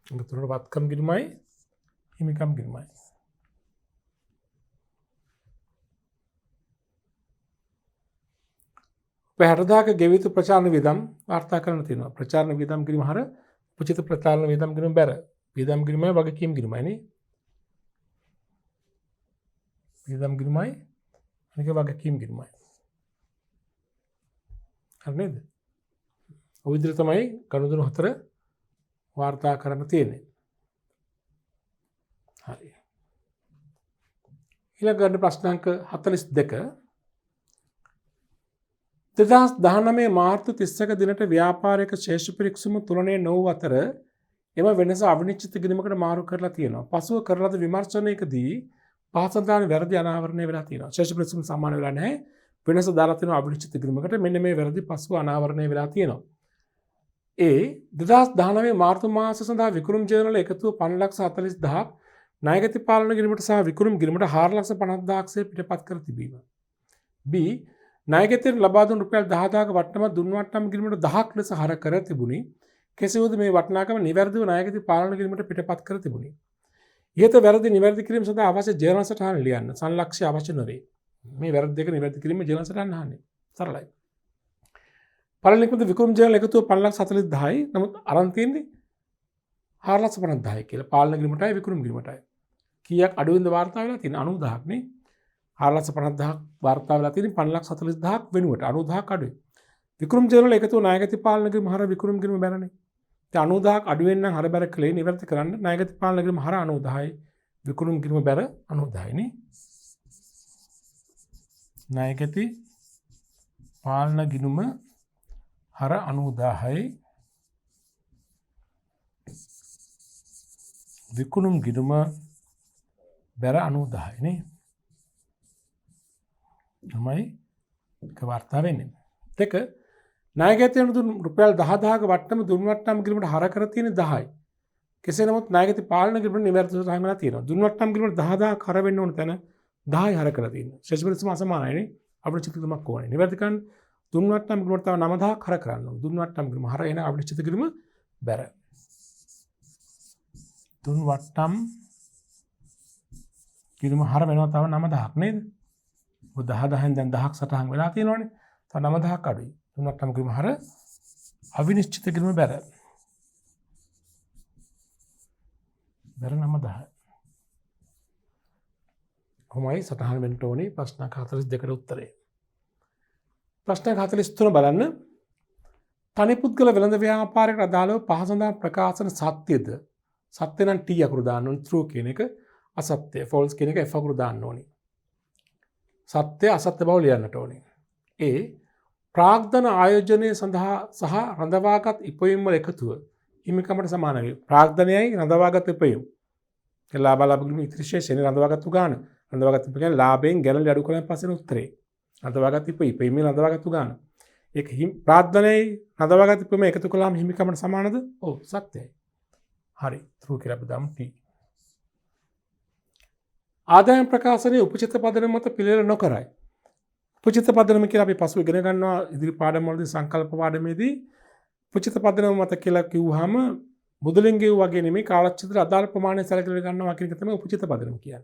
එතකොට වත්කම් ගිණුමයි හිමිකම් ගිණුමයි. පැහැරදාක ගෙවිතු ප්‍රචාරණ වියදම් වාර්තා කරන්න තියෙනවා. ප්‍රචාරණ වියදම් කිරීම හර උචිත ප්‍රචාරණ වියදම් කිරීම බැර. වියදම් කිරීමයි වගකීම් කිරීමයි නේ. වියදම් කිරීමයි අනික වගකීම් කිරීමයි. හරි නේද? ඔය විදිහට තමයි ගනුදෙනු 4 වාර්තා කරන්න තියෙන්නේ. හරි. ඊළඟ ප්‍රශ්නාංක 42 2019 මාර්තු 31 දිනට ව්‍යාපාරික ශේෂ පිරික්සුම තුලනේ නොවූ අතර එම වෙනස අවිනිශ්චිත ගිණුමකට මාරු කරලා තියෙනවා. පසුව කරන ලද විමර්ශනයකදී පාසල්දාන වැරදි අනාවරණය වෙලා තියෙනවා. ශේෂ පිරික්සුම සමාන වෙලා නැහැ. වෙනස දාලා තියෙනවා අවිනිශ්චිත ගිණුමකට. මෙන්න මේ වැරදි පසුව අනාවරණය වෙලා තියෙනවා. ඒ 2019 මාර්තු මාස සඳහා විකුණුම් ජර්නල එකතුව 5,40,000ක් ණයගැති පාලන ගිණුමට සහ විකුණුම් ගිණුමට 4,50,000ක් සේ පිටපත් කර තිබීම. B ණයගැතියට ලබා දුන් රුපියල් 10,000ක වටනම දුන් වටනම ගිණුමට 10ක් ලෙස හර කර තිබුණි. කෙසේවද මේ වටනාකම නිවැරදිව ණයගැති පාලන ගිණුමට පිටපත් කර තිබුණි. ඉහත වැරදි නිවැරදි කිරීම සඳහා අවශ්‍ය ජර්නල් සටහන ලියන්න. සංලක්ෂ්‍ය අවශ්‍ය නොවේ. මේ වැරදි දෙක නිවැරදි කිරීම ජර්නල් සටහන අහන්නේ. සරලයි. පළවෙනිකද විකුණුම් ජර්නල එකතුව 5,40,000යි. නමුත් අරන් තියෙන්නේ 4,50,000යි කියලා. පාලන ගිණුමටයි විකුණුම් ගිණුමටයි. කීයක් අඩුවෙන්ද වාර්තා වෙලා තියෙන්නේ? 90,000ක් නේ. 4,50,000ක් වාර්තා වෙලා තියෙන්නේ 5,40,000ක් වෙනුවට 90,000ක් අඩුයි. විකුණුම් ජර්නල එකතුව ණයගැති පාලන ගිණුම හර විකුණුම් ගිණුම බැරනේ. ඉතින් 90,000ක් අඩුවෙන් නම් හර බැර කලේ නිවැරදි කරන්න ණයගැති පාලන ගිණුම හර 90,000යි විකුණුම් ගිණුම බැර 90,000යි නේ. ණයගැති පාලන ගිණුම හර 90,000යි විකුණුම් ගිණුම බැර 90,000යි නේ. තමයි එක වාර්තා වෙන්නේ. දෙක ණයගැතියන් දුන් රුපියල් 10,000ක වටනම දුන් වටනම ගිණුමට හර කර තියෙන්නේ 10යි. කෙසේ නමුත් ණයගැති පාලන ගිණුමට නිවැරදිව සහායමලා තියෙනවා. දුන් වටනම ගිණුමට 10,000ක් හර වෙන්න ඕන තැන 10යි හර කරලා තියෙනවා. ශේෂ පිරිසම අසමානයිනේ. අවිනිශ්චිත ගිණුමක් ඕනේ. නිවැරදි කරන්න දුන් වටනම ගිණුමට තව 9,000ක් හර කරන්න ඕන. දුන් වටනම ගිණුම හර එන අවිනිශ්චිත ගිණුම බැර. දුන් වටනම ගිණුම හර වෙනවා තව 9,000ක් නේද? 10,000න් දැන් 1000ක් සටහන් වෙලා තියෙනවනේ. තව 9,000ක් අඩුයි. තුනක් නම් ගිණුම හර අවිනිශ්චිත ගිණුම බැර. බැර 9,000. කොහොමයි සටහන් වෙන්න ඕනේ ප්‍රශ්න 42කට උත්තරේ. ප්‍රශ්න 43 බලන්න. තනි පුද්ගල වෙළඳ ව්‍යාපාරයකට අදාළව පහසඳා ප්‍රකාශන සත්‍යද? සත්‍ය නම් T අකුරු දාන්න ඕනේ. true කියන එක අසත්‍ය. false කියන එක F අකුරු දාන්න ඕනේ. සත්‍ය අසත්‍ය බව ලියන්නට ඕනේ. ඒ ප්‍රාග්ධන ආයෝජනය සඳහා සහ රඳවාගත් ඉපයුම් වල එකතුව හිමිකමට සමාන වේ. ප්‍රාග්ධනයයි රඳවාගත් ඉපයුම්. ඒ ලාභ ගිණුම ඉතිරි ශේෂයෙන් රඳවාගත්තු ගාන. රඳවාගත් ඉපයුම කියන්නේ ලාභයෙන් ගැනලි අඩු කරන පස්සේ උත්තරේ. රඳවාගත් ඉපයුම රඳවාගත්තු ගාන. ඒක ප්‍රාග්ධනයයි රඳවාගත් ඉපයුම එකතු කළාම හිමිකමට සමානද? ඔව් සත්‍යයි. හරි. true කියලා අපි දාමු T. ආදායම් ප්‍රකාශනයේ උපචිත පදනම මත පිළිවෙල නොකරයි. උපචිත පදනම කියලා අපි පසු ඉගෙන ගන්නවා ඉදිරි පාඩම් වලදී සංකල්ප පාඩමේදී උපචිත පදනම මත කියලා කිව්වහම මුදලින් ගෙව් වගේ නෙමෙයි කාලච්ඡේදයට අදාළ ප්‍රමාණය සැලකලා ගන්නවා කියන එක තමයි උපචිත පදනම කියන්නේ.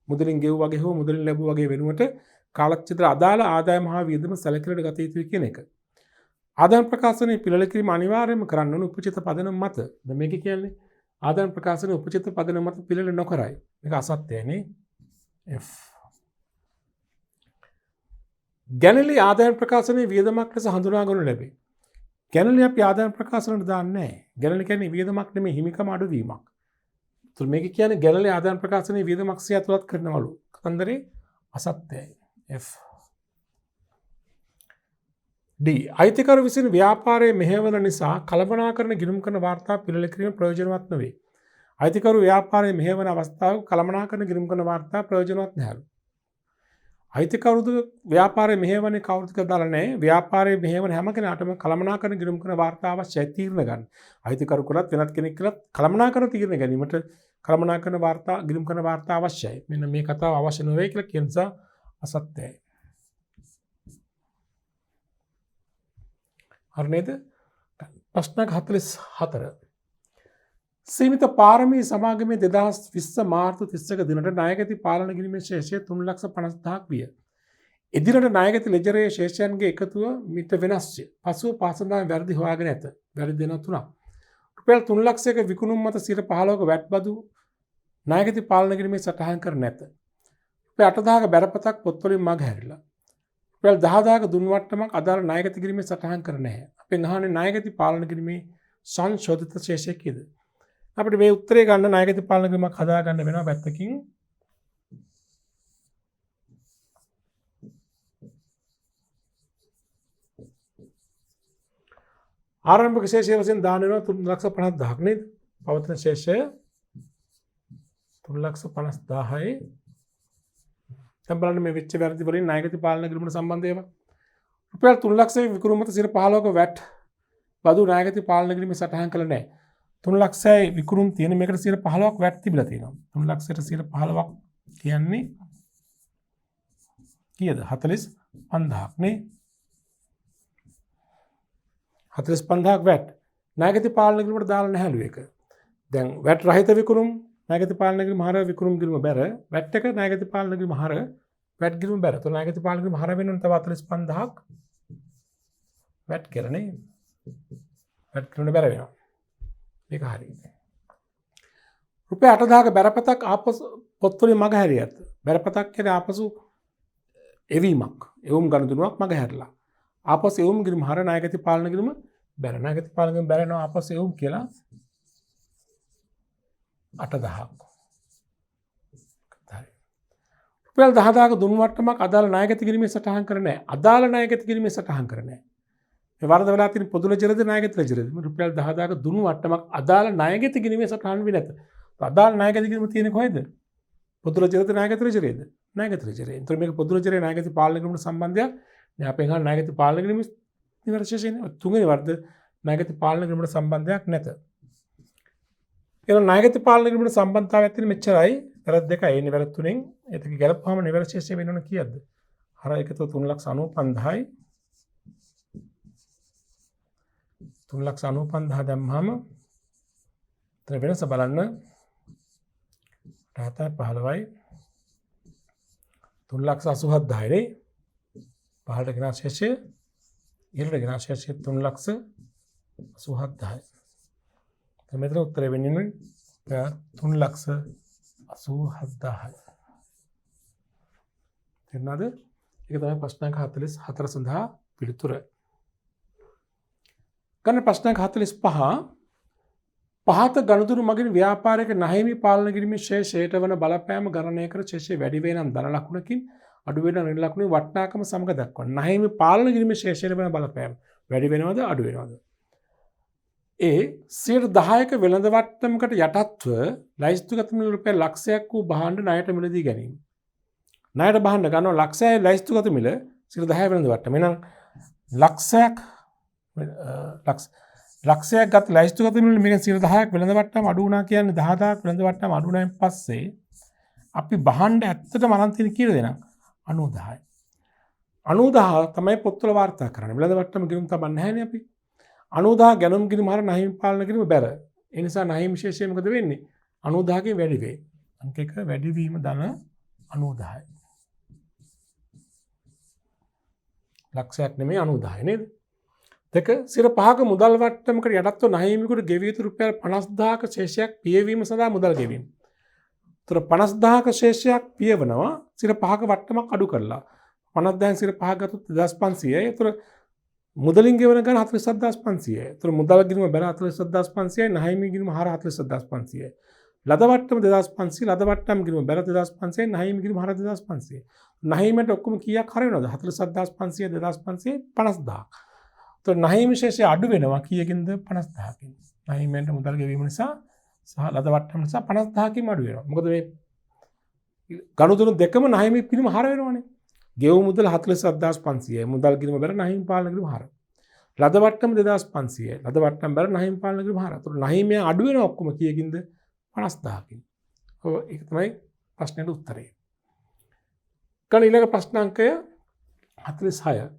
මුදලින් ගෙව් වගේ හෝ මුදලින් ලැබුවා වගේ වෙනුවට කාලච්ඡේදයට අදාළ ආදායම හා වියදම සැලකලා ගත යුතුයි කියන එක. ආදායම් ප්‍රකාශනයේ පිළිවෙල කිරීම අනිවාර්යයෙන්ම කරන්න ඕන උපචිත පදනම මත. දැන් මේක කියන්නේ ආදායම් ප්‍රකාශනයේ උපචිත පදනම මත පිළිවෙල නොකරයි. මේක අසත්‍යයි නේ. F. ගැනලි ආදායම් ප්‍රකාශනයේ වියදමක් ලෙස හඳුනා ගනු ලැබේ. ගැනලි අපි ආදායම් ප්‍රකාශනයට දාන්නේ නැහැ. ගැනලි කියන්නේ වියදමක් නෙමෙයි හිමිකම අඩුවීමක්. ඒත් මේක කියන්නේ ගැනලි ආදායම් ප්‍රකාශනයේ වියදමක් සිය ඇතුළත් කරනවලු. කතන්දරේ අසත්‍යයි. F. D. අයිතිකරු විසින් ව්‍යාපාරයේ මෙහෙයවන නිසා කලබනාකරන ගිණුම් කරන වාර්තා පිළිවෙල කිරීම ප්‍රයෝජනවත් නොවේ. අයිතිකරු ව්‍යාපාරයේ මෙහෙවන අවස්ථාවක කළමනාකරණ ගිණුම් කරන වාර්තා ප්‍රයෝජනවත් නැහැලු. අයිතිකරුද ව්‍යාපාරයේ මෙහෙවන්නේ කවුරුද කියලා දාලා නැහැ. ව්‍යාපාරයේ මෙහෙවන හැම කෙනාටම කළමනාකරණ ගිණුම් කරන වාර්තා අවශ්‍යයි තීරණ ගන්න. අයිතිකරු කරත් වෙනත් කෙනෙක් කරත් කළමනාකරණ තීරණ ගැනීමට කළමනාකරණ වාර්තා ගිණුම් කරන වාර්තා අවශ්‍යයි. මෙන්න මේ කතාව අවශ්‍ය නොවේ කියලා කියන නිසා අසත්‍යයි. හරි නේද? ප්‍රශ්න 44. සීමිත පාරමී සමාගමේ 2020 මාර්තු 31 දිනට ණයගැති පාලන කිරීමේ ශේෂය 3,50,000ක් විය. එදිනට ණයගැති ලෙජරයේ ශේෂයන්ගේ එකතුව මිට වෙනස්ය. පසුව පාසඳාන් වැරදි හොයාගෙන ඇත. වැරදි දෙන 3ක්. රුපියල් 3,00,000ක විකුණුම් මත 15%ක වැට් බදු ණයගැති පාලන කිරීමේ සටහන් කර නැත. රුපියල් 8,000ක බැරපතක් පොත්වලින් මග හැරිලා. රුපියල් 10,000ක දුන් වට්ටමක් අදාළ ණයගැති කිරීමේ සටහන් කර නැහැ. අපෙන් අහන්නේ ණයගැති පාලන කිරීමේ සංශෝධිත ශේෂය කීයද? අපිට මේ උත්තරේ ගන්න ණයගැති පාලන කිරීමක් හදා ගන්න වෙනවා පැත්තකින්. ආරම්භක ශේෂය වශයෙන් දාන වෙනවා 3,50,000ක් නේද? පවතින ශේෂය 3,50,000යි. දැන් බලන්න මේ වෙච්ච වැරදි වලින් ණයගැති පාලන කිරීමට සම්බන්ධ ඒවා. රුපියල් 3,00,000 විකුණුම මත 15%ක වැට් බදු ණයගැති පාලන කිරීමේ සටහන් කළ නැහැ. 3,00,000යි විකුණුම් තියෙන මේකට 15%ක් වැට් තිබිලා තියෙනවා. 3,00,000ට 15%ක් කියන්නේ කීයද? 45,000ක් නේ. 45,000ක් වැට්. ණයගැති පාලන කිරීමට දාලා නැහැලු ඒක. දැන් වැට් රහිත විකුණුම් ණයගැති පාලන කිරීම හර විකුණුම් කිරීම බැර වැට් එක ණයගැති පාලන කිරීම හර වැට් කිරීම බැර. તો ණයගැති පාලන කිරීම හර වෙනවනේ තව 45,000ක් වැට් කියලා නේ. වැට් කරන්න බැර වෙනවා. ඒක හරියි. රුපියල් 8,000ක බැරපතක් ආපසු පොත්වලින් මග හැරියත්. බැරපතක් කියන්නේ ආපසු එවීමක්. එවුම් ගනුදෙනුවක් මග හැරලා. ආපසු එවුම් කිරීම හර ණයගැති පාලන කිරීම බැර. ණයගැති පාලන කිරීම බැරනවා ආපසු එවුම් කියලා 8,000ක්. හරි. රුපියල් 10,000ක දුන් වට්ටමක් අදාළ ණයගැති කිරීමේ සටහන් කර නැහැ. අදාළ ණයගැති කිරීමේ සටහන් කර නැහැ. මේ වරද වෙලා තියෙන පොදු ලෙජරද ණයගැති ලෙජරද? රුපියල් 10,000ක දුන් වට්ටමක් අදාළ ණයගැති කිරීමේ සටහන් වෙන්නේ නැත. අදාළ ණයගැති කිරීම තියෙන්නේ කොහෙද? පොදු ලෙජරද ණයගැති ලෙජරේද? ණයගැති ලෙජරේ. ඒතර මේක පොදු ලෙජරේ ණයගැති පාලන කිරීමට සම්බන්ධයක්. දැන් අපෙන් අහන ණයගැති පාලන කිරීමේ නිවර්ෂයෙන් තුන්වෙනි වර්ධ ණයගැති පාලන කිරීමට සම්බන්ධයක් නැත. එහෙනම් ණයගැති පාලන කිරීමට සම්බන්ධතාවයක් තියෙන මෙච්චරයි. වැරද්ද දෙකයි. ඒ නිවැරදි තුනෙන් ඒක ගැලපුවාම නිවර්ෂයෙන් වෙනවන කීයද? හර එකතු 3,95,000යි. 3,95,000 දැම්මම එතන වෙනස බලන්න. 15යි 3,87,000යි නේ. පහළට ගෙනා ශේෂය ඉහළට ගෙනා ශේෂය 3,87,000යි. දැන් මෙතන උත්තරය වෙන්නේ 3,87,000යි. තේරුණාද? ඒක තමයි ප්‍රශ්න 44 සඳහා පිළිතුර. ගන්න ප්‍රශ්න 45 පහත ගනුදෙනු මගින් ව්‍යාපාරයක නහිමි පාලන කිරීමේ ශේෂයට වන බලපෑම ගණනය කර ශේෂය වැඩි වේ නම් ධන ලකුණකින් අඩු වෙන ඍණ ලකුණේ වටිනාකම සමග දක්වන්න. නහිමි පාලන කිරීමේ ශේෂයට වන බලපෑම වැඩි වෙනවද අඩු වෙනවද? ඒ 10%ක වෙළඳ වට්ටමකට යටත්ව ලයිස්තුගත මිල රුපියල් ලක්ෂයක් වූ භාණ්ඩ ණයට මිලදී ගැනීම. ණයට භාණ්ඩ ගන්නවා ලක්ෂයයි ලයිස්තුගත මිල 10% වෙළඳ වට්ටම. එහෙනම් ලක්ෂයක් ගත ලයිස්තුගත මිල මේක 10%ක් වෙළඳ වට්ටම අඩු වුණා කියන්නේ 10,000ක් වෙළඳ වට්ටම අඩු වුණායින් පස්සේ අපි භාණ්ඩ ඇත්තටම අරන් තියෙන කීයද දෙනක් 90,000යි. 90,000 තමයි පොත්වල වාර්තා කරන්නේ. වෙළඳ වට්ටම ගිණුම් තබන්නේ නැහැනේ අපි. 90,000 ගැනුම් කිරීම හර නහිමි පාලන කිරීම බැර. ඒ නිසා නහිමි විශේෂය මොකද වෙන්නේ? 90,000කින් වැඩි වේ. අංක 1 වැඩි වීම ධන 90,000යි. ලක්ෂයක් නෙමෙයි 90,000යි නේද? දෙක 5%ක මුදල් වට්ටමකට යටත්ව නහිමියෙකුට ගෙවිය යුතු රුපියල් 50,000ක ශේෂයක් පියවීම සඳහා මුදල් ගෙවීම. ඒතර 50,000ක ශේෂයක් පියවනවා 5%ක වට්ටමක් අඩු කරලා. 50,000 5% ගත්තොත් 2,500යි. ඒතර මුදලින් ගෙවන ගාන 47,500යි. ඒතර මුදල් ගිණුම බැල 47,500යි. නහිමි ගිණුම හර 47,500යි. ලද වට්ටම 2,500 ලද වට්ටම ගිණුම බැල 2,500යි. නහිමි ගිණුම හර 2,500යි. නහිමිට ඔක්කොම කීයක් හර වෙනවද? 47,500 2,500 50,000. නහිමි ශේෂය අඩු වෙනවා කීයකින්ද? 50,000කින්. නහිමියට මුදල් ගෙවීම නිසා සහ ලද වට්ටම නිසා 50000කින් අඩු වෙනවා. මොකද මේ ගනුදෙනු දෙකම ණයම පිළිම හර වෙනවනේ. ගෙවු මුදල 47500යි. මුදල් ගිණුම බැර ණයම පාලන ගිණුම හර. ලද වට්ටම 2500යි. ලද වට්ටම බැර ණයම පාලන ගිණුම හර. ඒතකොට ණයම අඩු වෙනවා ඔක්කොම කීයකින්ද 50000කින්. ඔව් ඒක තමයි ප්‍රශ්නෙට උත්තරේ. කණ ඊළඟ ප්‍රශ්නාංකය 46.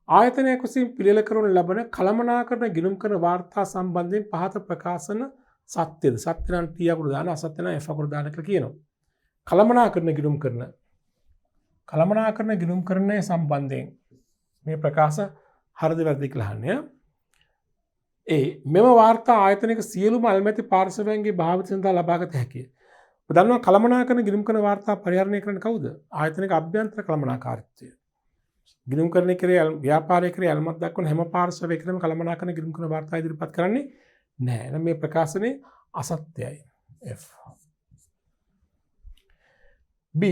ආයතනයක් විසින් පිළියෙල කරනු ලබන කළමනාකරන ගිණුම් කරන වාර්තා සම්බන්ධයෙන් පහත ප්‍රකාශන සත්‍යද? සත්‍ය නම් T අකුරු දාන, අසත්‍ය නම් F අකුරු දාන කියලා කියනවා. කළමනාකරන ගිණුම් කරන සම්බන්ධයෙන් මේ ප්‍රකාශ හරිද වැරදිද කියලා අහන්නේ. මෙම වාර්තා ආයතනයක සියලුම අල්මැති පාර්ශවයන්ගේ භාවිත සඳහා ලබාගත හැකිය. ඔබ දන්නවා කළමනාකරන ගිණුම් කරන වාර්තා පරිහරණය කරන්නේ කවුද? ආයතනයක අභ්‍යන්තර කළමනාකාරීත්වය. ගිණුම් කරන කරේ ව්‍යාපාරය කරේ අල්මත් දක්වන හැම පාර්ශවයකටම කළමනාකරන ගිණුම් කරන වාර්තා ඉදිරිපත් කරන්නේ නැහැ. එහෙනම් මේ ප්‍රකාශනයේ අසත්‍යයි. F. B.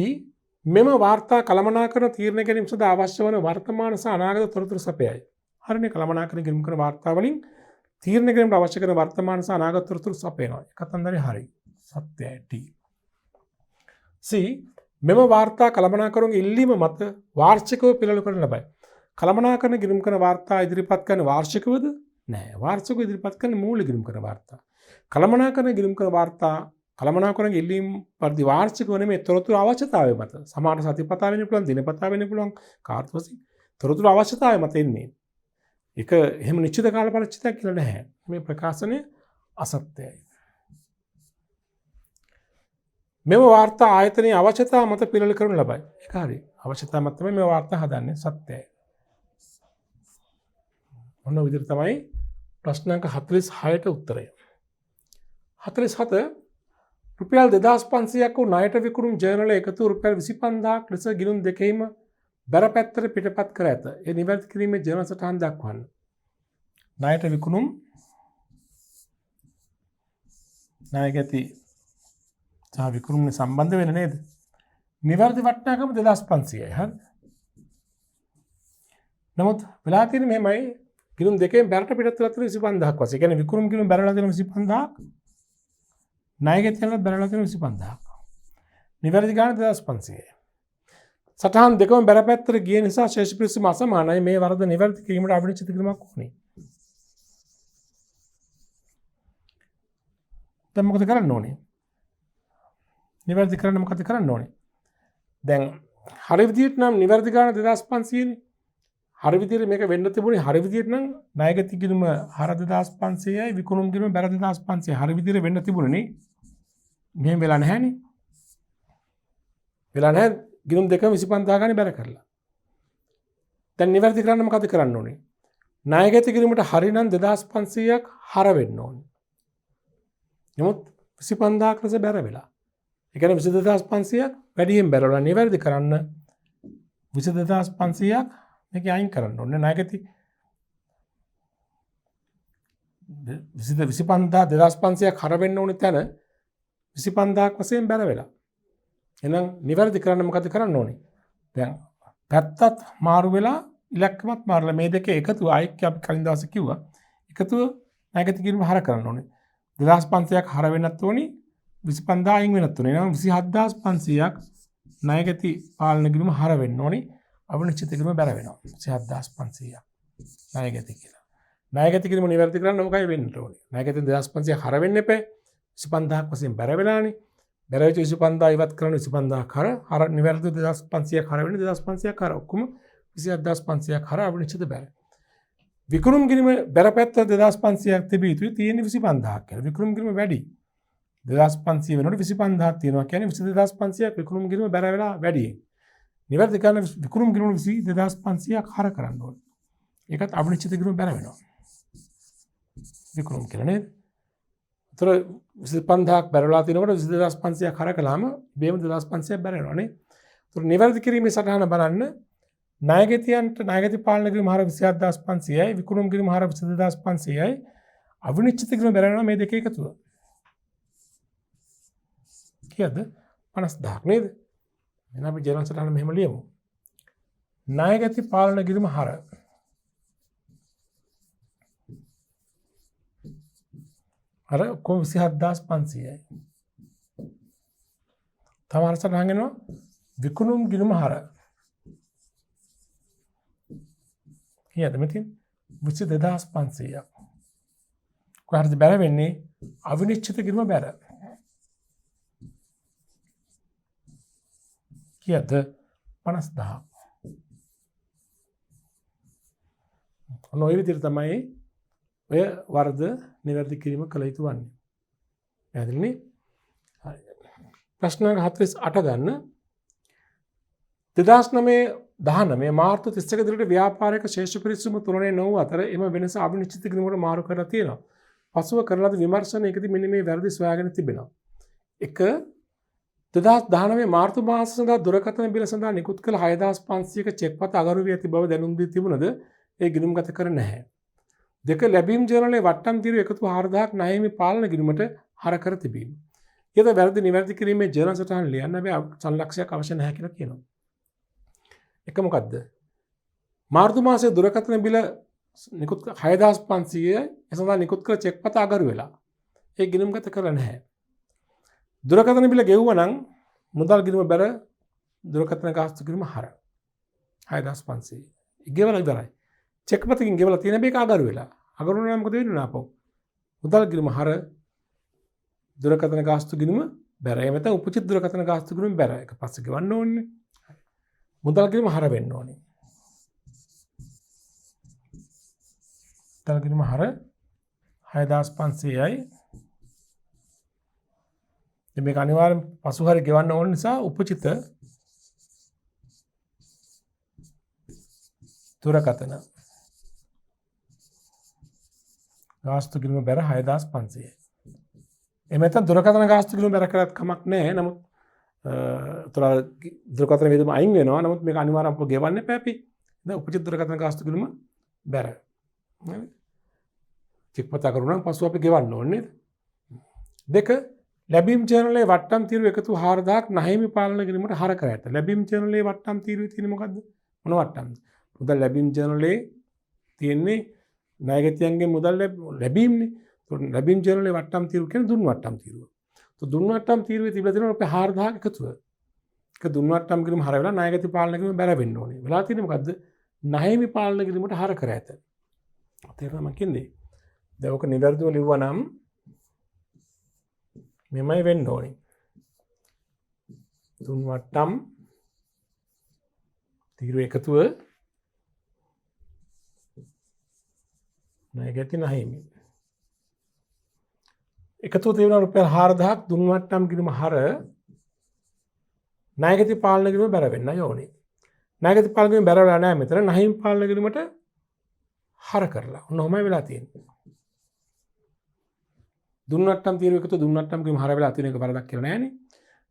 මෙම වාර්තා කළමනාකරන තීරණ ගැනීම සඳහා අවශ්‍ය වන වර්තමාන සහ අනාගත තොරතුරු සපයයි. හරිනේ කළමනාකරන ගිණුම් කරන වාර්තා වලින් තීරණ ගැනීමට අවශ්‍ය කරන වර්තමාන සහ අනාගත තොරතුරු සපයනවා. කතන්දරේ හරි. සත්‍යයි T. C. මෙම වාර්තා කළමනාකරුන්ගේ ඉල්ලීම මත වාර්ෂිකව පිළියෙල කරන ලබයි. කළමනාකරන ගිණුම් කරන වාර්තා ඉදිරිපත් කරන වාර්ෂිකවද? නැහැ. වාර්ෂිකව ඉදිරිපත් කරන මූලික ගිණුම් කරන වාර්තා. කළමනාකරන ගිණුම් කරන වාර්තා කළමනාකරන ඉල්ලීම් පරිදි වාර්ෂිකව නෙමෙයි තොරතුරු අවශ්‍යතාවය මත. සමාන සතිපතා වෙන්න පුළුවන්, දිනපතා වෙන්න පුළුවන්, කාර්යවසින් තොරතුරු අවශ්‍යතාවය මත එන්නේ. ඒක එහෙම නිශ්චිත කාල පරිච්ඡේදයක් කියලා නැහැ. මේ ප්‍රකාශනය අසත්‍යයි. මෙම වාර්තා ආයතනයේ අවශ්‍යතාව මත පිළියෙල කරනු ලබයි. ඒක හරි. අවශ්‍යතාව මත තමයි මේ වාර්තා හදන්නේ. සත්‍යයි. ඔන්න ඔය විදිහට තමයි ප්‍රශ්නාංක 46ට උත්තරය. 47 රුපියල් 2500ක් වූ ණයට විකුණුම් ජර්නල එකතු රුපියල් 25000ක් ලෙස ගිණුම් දෙකෙහිම බැර පැත්තට පිටපත් කර ඇත. ඒ නිවැරදි කිරීමේ ජර්නල් සටහන් දක්වන්න. ණයට විකුණුම් ණයගැති සහ විකුණුම් සම්බන්ධ වෙන නේද? නිවැරදි වටිනාකම 2500යි. හරි. නමුත් වෙලා තියෙන්නේ මෙහෙමයි ගිණුම් දෙකෙන් බැරට පිටත් වෙලා තියෙන 25000ක් වශයෙන්. ඒ කියන්නේ විකුණුම් ගිණුම් බැරලා තියෙන 25000ක් ණයගැති යන බැරලා තියෙන 25000ක්. නිවැරදි ගාණ 2500යි. සටහන් දෙකම බැර පැත්තට ගිය නිසා ශේෂ පිරිසීම අසමානයි. මේ වරද නිවැරදි කිරීමට අවිනිශ්චිත කිරීමක් ඕනේ. දැන් මොකද කරන්න ඕනේ? නිවැරදි කරන්න මොකද කරන්න ඕනේ? දැන් හරි විදියට නම් නිවැරදි ගාණ 2500නේ. හරි විදියට මේක වෙන්න තිබුණේ හරි විදියට නම් ණයගැති ගිණුම 4500යි විකුණුම් ගිණුම බැර 2500යි. හරි විදියට වෙන්න තිබුණේ නේ. මෙහෙම වෙලා නැහැනේ. වෙලා නැහැ. ගිණුම් දෙකම 25000 ගානේ බැර කරලා. දැන් නිවැරදි කරන්න මොකද කරන්න ඕනේ? ණයගැති ගිණුමට හරි නම් 2500ක් හර වෙන්න ඕනේ. නමුත් 25000ක් ලෙස බැර වෙලා. ඒ කියන්නේ 22500ක් වැඩියෙන් බැරවලා නිවැරදි කරන්න 22500ක් මේක අයින් කරන්න ඕනේ. ණයගැති 25000ක් හර වෙන්න ඕනේ තැන 25000ක් වශයෙන් බැර වෙලා. එහෙනම් නිවැරදි කරන්න මොකද කරන්න ඕනේ? දැන් පැත්තත් මාරු වෙලා ඉලක්කමත් මාරුලා මේ දෙක එකතු ආයික් අපි කලින් දවසේ කිව්වා. එකතුව ණයගැති ගිණුම හර කරන්න ඕනේ. 2500ක් හර වෙන්නත් ඕනේ 25000 අයින් වෙන්නත් ඕනේ. එහෙනම් 27500ක් ණයගැති පාලන ගිණුම හර වෙන්න ඕනේ. අවිනිශ්චිත ගිණුම බැර වෙනවා. 27500ක් ණයගැති කියලා. ණයගැති ගිණුම නිවැරදි කරන්න මොකයි වෙන්න ඕනේ? ණයගැති 2500ක් හර වෙන්න එපා. 25000ක් වශයෙන් බැර වෙලානේ. බැර වෙච්ච 25000 ඉවත් කරන 25000ක් හර නිවැරදි 2500ක් හර වෙන්නේ 2500ක් හර ඔක්කොම 27500ක් හර අවිනිශ්චිත බැර. විකුණුම් ගිණුම බැර පැත්ත 2500ක් තිබිය යුතුයි තියෙන්නේ 25000ක් කියලා. විකුණුම් ගිණුම වැඩි. 2500 වෙනකොට 25000ක් තියෙනවා කියන්නේ 22500ක් විකුණුම් ගිණුම බැර වෙලා වැඩි. නිවැරදි කරන විකුණුම් ගිණුම 22500ක් හර කරන්න ඕනේ. ඒකත් අවිනිශ්චිත ගිණුම බැර වෙනවා. විකුණුම් කියලා නේද? ඒතර 25000ක් බැරලා තිනකොට 22500ක් හර කළාම බේම 2500ක් බැර වෙනවා නේ. ඒතර නිවැරදි කිරීමේ සටහන බලන්න ණයගැතියන්ට ණයගැති පාලන ගිණුම හර 27500යි විකුණුම් ගිණුම හර 22500යි අවිනිශ්චිත ගිණුම බැර වෙනවා මේ දෙක එකතුව. කීයද? 50000ක් නේද? එහෙනම් අපි ජර්නල් සටහන මෙහෙම ලියමු. ණයගැති පාලන ගිණුම හර අර ඔක්කොම 27500යි. තව අර සටහන් වෙනවා විකුණුම් ගිණුම හර. කීයද මෙතන? 22500ක්. කොහරද බැර වෙන්නේ? අවිනිශ්චිත ගිණුම බැර. කීයද? 50000. ඔන්න ඔය විදිහට තමයි ඔය වර්ධ නිවැරදි කිරීම කළ යුතු වන්නේ. පැහැදිලිනේ? හරි. ප්‍රශ්න 48 ගන්න. 2009 මාර්තු 31 දිනට ව්‍යාපාරික ශේෂ පිරිසුම තුලනේ නොව අතර එම වෙනස අවිනිශ්චිත කිරීමකට මාරු කරලා තියෙනවා. පසුව කරන ලද විමර්ශනයකදී මෙන්න මේ වැරදි සොයාගෙන තිබෙනවා. 1 2019 මාර්තු මාස සඳහා දුරකථන බිල සඳහා නිකුත් කළ 6500ක චෙක්පත අගරු වී ඇති බව දැනුම් දී තිබුණද ඒ ගිණුම්ගත කර නැහැ. 2 ලැබීම් ජර්නලයේ වට්ටම් තීරු එකතු 4000ක් ණයමි පාලන ගිණුමට හර කර තිබීම. ඊට වැරදි නිවැරදි කිරීමේ ජර්නල් සටහන් ලියන්න බෑ සංලක්ෂයක් අවශ්‍ය නැහැ කියලා කියනවා. එක මොකද්ද? මාර්තු මාසයේ දුරකථන බිල නිකුත් 6500යි ඒ සඳහා නිකුත් කළ චෙක්පත අගරු වෙලා. ඒ ගිණුම්ගත කරලා නැහැ. දුරකථන බිල ගෙවුවා නම් මුදල් ගිණුම බැර දුරකථන ගාස්තු ගිණුම හර 6500. ගෙවලා ඉවරයි. චෙක්පතකින් ගෙවලා තියෙන මේක අගරු වෙලා. අගරු වුණා නම් මොකද වෙන්නේ නාපො? මුදල් ගිණුම හර දුරකථන ගාස්තු ගිණුම බැර. එහෙම නැත්නම් උපචිත දුරකථන ගාස්තු ගිණුම බැර. එක පස්සේ ගෙවන්න ඕනේ. මුදල් ගිණුම හර වෙන්න ඕනේ. මුදල් ගිණුම හර 6500යි. මේක අනිවාර්යෙන් පසු හරි ගෙවන්න ඕන නිසා උපචිත දුරකථන ගාස්තු ගිණුම බැර 6500යි. එහෙම නැත්නම් දුරකථන ගාස්තු ගිණුම බැර කරත් කමක් නැහැ. නමුත් දුරකථන වේදම අයින් වෙනවා. නමුත් මේක අනිවාර්යෙන් අපෝ ගෙවන්න එපා අපි. දැන් උපචිත දුරකථන ගාස්තු ගිණුම බැර. හරි. චෙක්පත කරුණා පසු අපි ගෙවන්න ඕනේ නේද? 2 ලැබීම් ජර්නලයේ වට්ටම් තීරු එකතු 4000ක් ණයමි පාලන ගිණුමට හර කර ඇත. ලැබීම් ජර්නලයේ වට්ටම් තීරුවේ තියෙන්නේ මොකද්ද? මොන වට්ටම්ද? මුදල් ලැබීම් ජර්නලයේ තියෙන්නේ ණයගැතියන්ගේ මුදල් ලැබීම්නේ. ඒකට ලැබීම් ජර්නලයේ වට්ටම් තීරු කියන්නේ දුන් වට්ටම් තීරුව. તો දුන් වට්ටම් තීරුවේ තිබිලා තියෙනවා අපේ 4000ක් එකතුව. ඒක දුන් වට්ටම් ගිණුම හර වෙලා ණයගැති පාලන ගිණුම බැර වෙන්න ඕනේ. වෙලා තියෙන්නේ මොකද්ද? ණයමි පාලන ගිණුමට හර කර ඇත. තේරුණා මම කියන්නේ? දැන් ඔක නිවැරදිව ලිව්වා නම් මෙමය වෙන්න ඕනේ. දුන් වට්ටම් තීරු එකතුව ණයගැති ණයමි. එකතුව තියෙනවා රුපියල් 4000ක් දුන් වට්ටම් ගිණුම හර ණයගැති පාලන ගිණුම බැර වෙන්නයි ඕනේ. ණයගැති පාලන ගිණුම බැර වෙලා නැහැ මෙතන ණයමි පාලන ගිණුමට හර කරලා. ඔන්න ඔහමයි වෙලා තියෙන්නේ. දුන් වට්ටම් තීරු එකතු දුන් වට්ටම් ගිණුම හර වෙලා තියෙන එක වරදක් කියලා නෑනේ.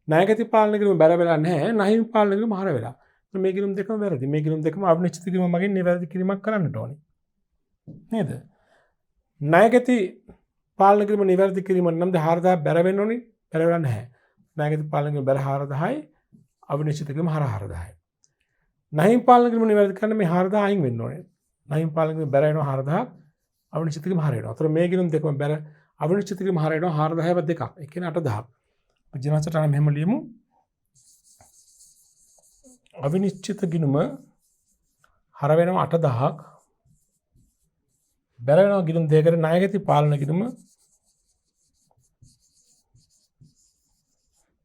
ණයගැති පාලන ගිණුම බැර වෙලා නැහැ. ණයමි පාලන ගිණුම හර වෙලා. මේ ගිණුම් දෙකම වැරදි. මේ ගිණුම් දෙකම අවිනිශ්චිත ගිණුම මගින් නිවැරදි කිරීමක් කරන්නට ඕනේ. නේද? ණයගැති පාලන ගිණුම නිවැරදි කිරීම නම් 4000 බැර වෙන්න ඕනේ. බැර වෙලා නැහැ. ණයගැති පාලන ගිණුම බැර 4000යි අවිනිශ්චිත ගිණුම හර 4000යි. ණයමි පාලන ගිණුම නිවැරදි කරන්න මේ 4000 අයින් වෙන්න ඕනේ. ණයමි පාලන ගිණුම බැර වෙනවා 4000ක් අවිනිශ්චිත ගිණුම හර වෙනවා. අතන මේ ගිණුම් දෙකම බැර අවිනිශ්චිත ගිණුම හර වෙනවා 4000වත් දෙකක්. ඒ කියන්නේ 8000ක්. ජනසට නම් මෙහෙම ලියමු. අවිනිශ්චිත ගිණුම හර වෙනවා 8000ක්. බැර වෙනවා ගිණුම් දෙකකට ණයගැති පාලන ගිණුම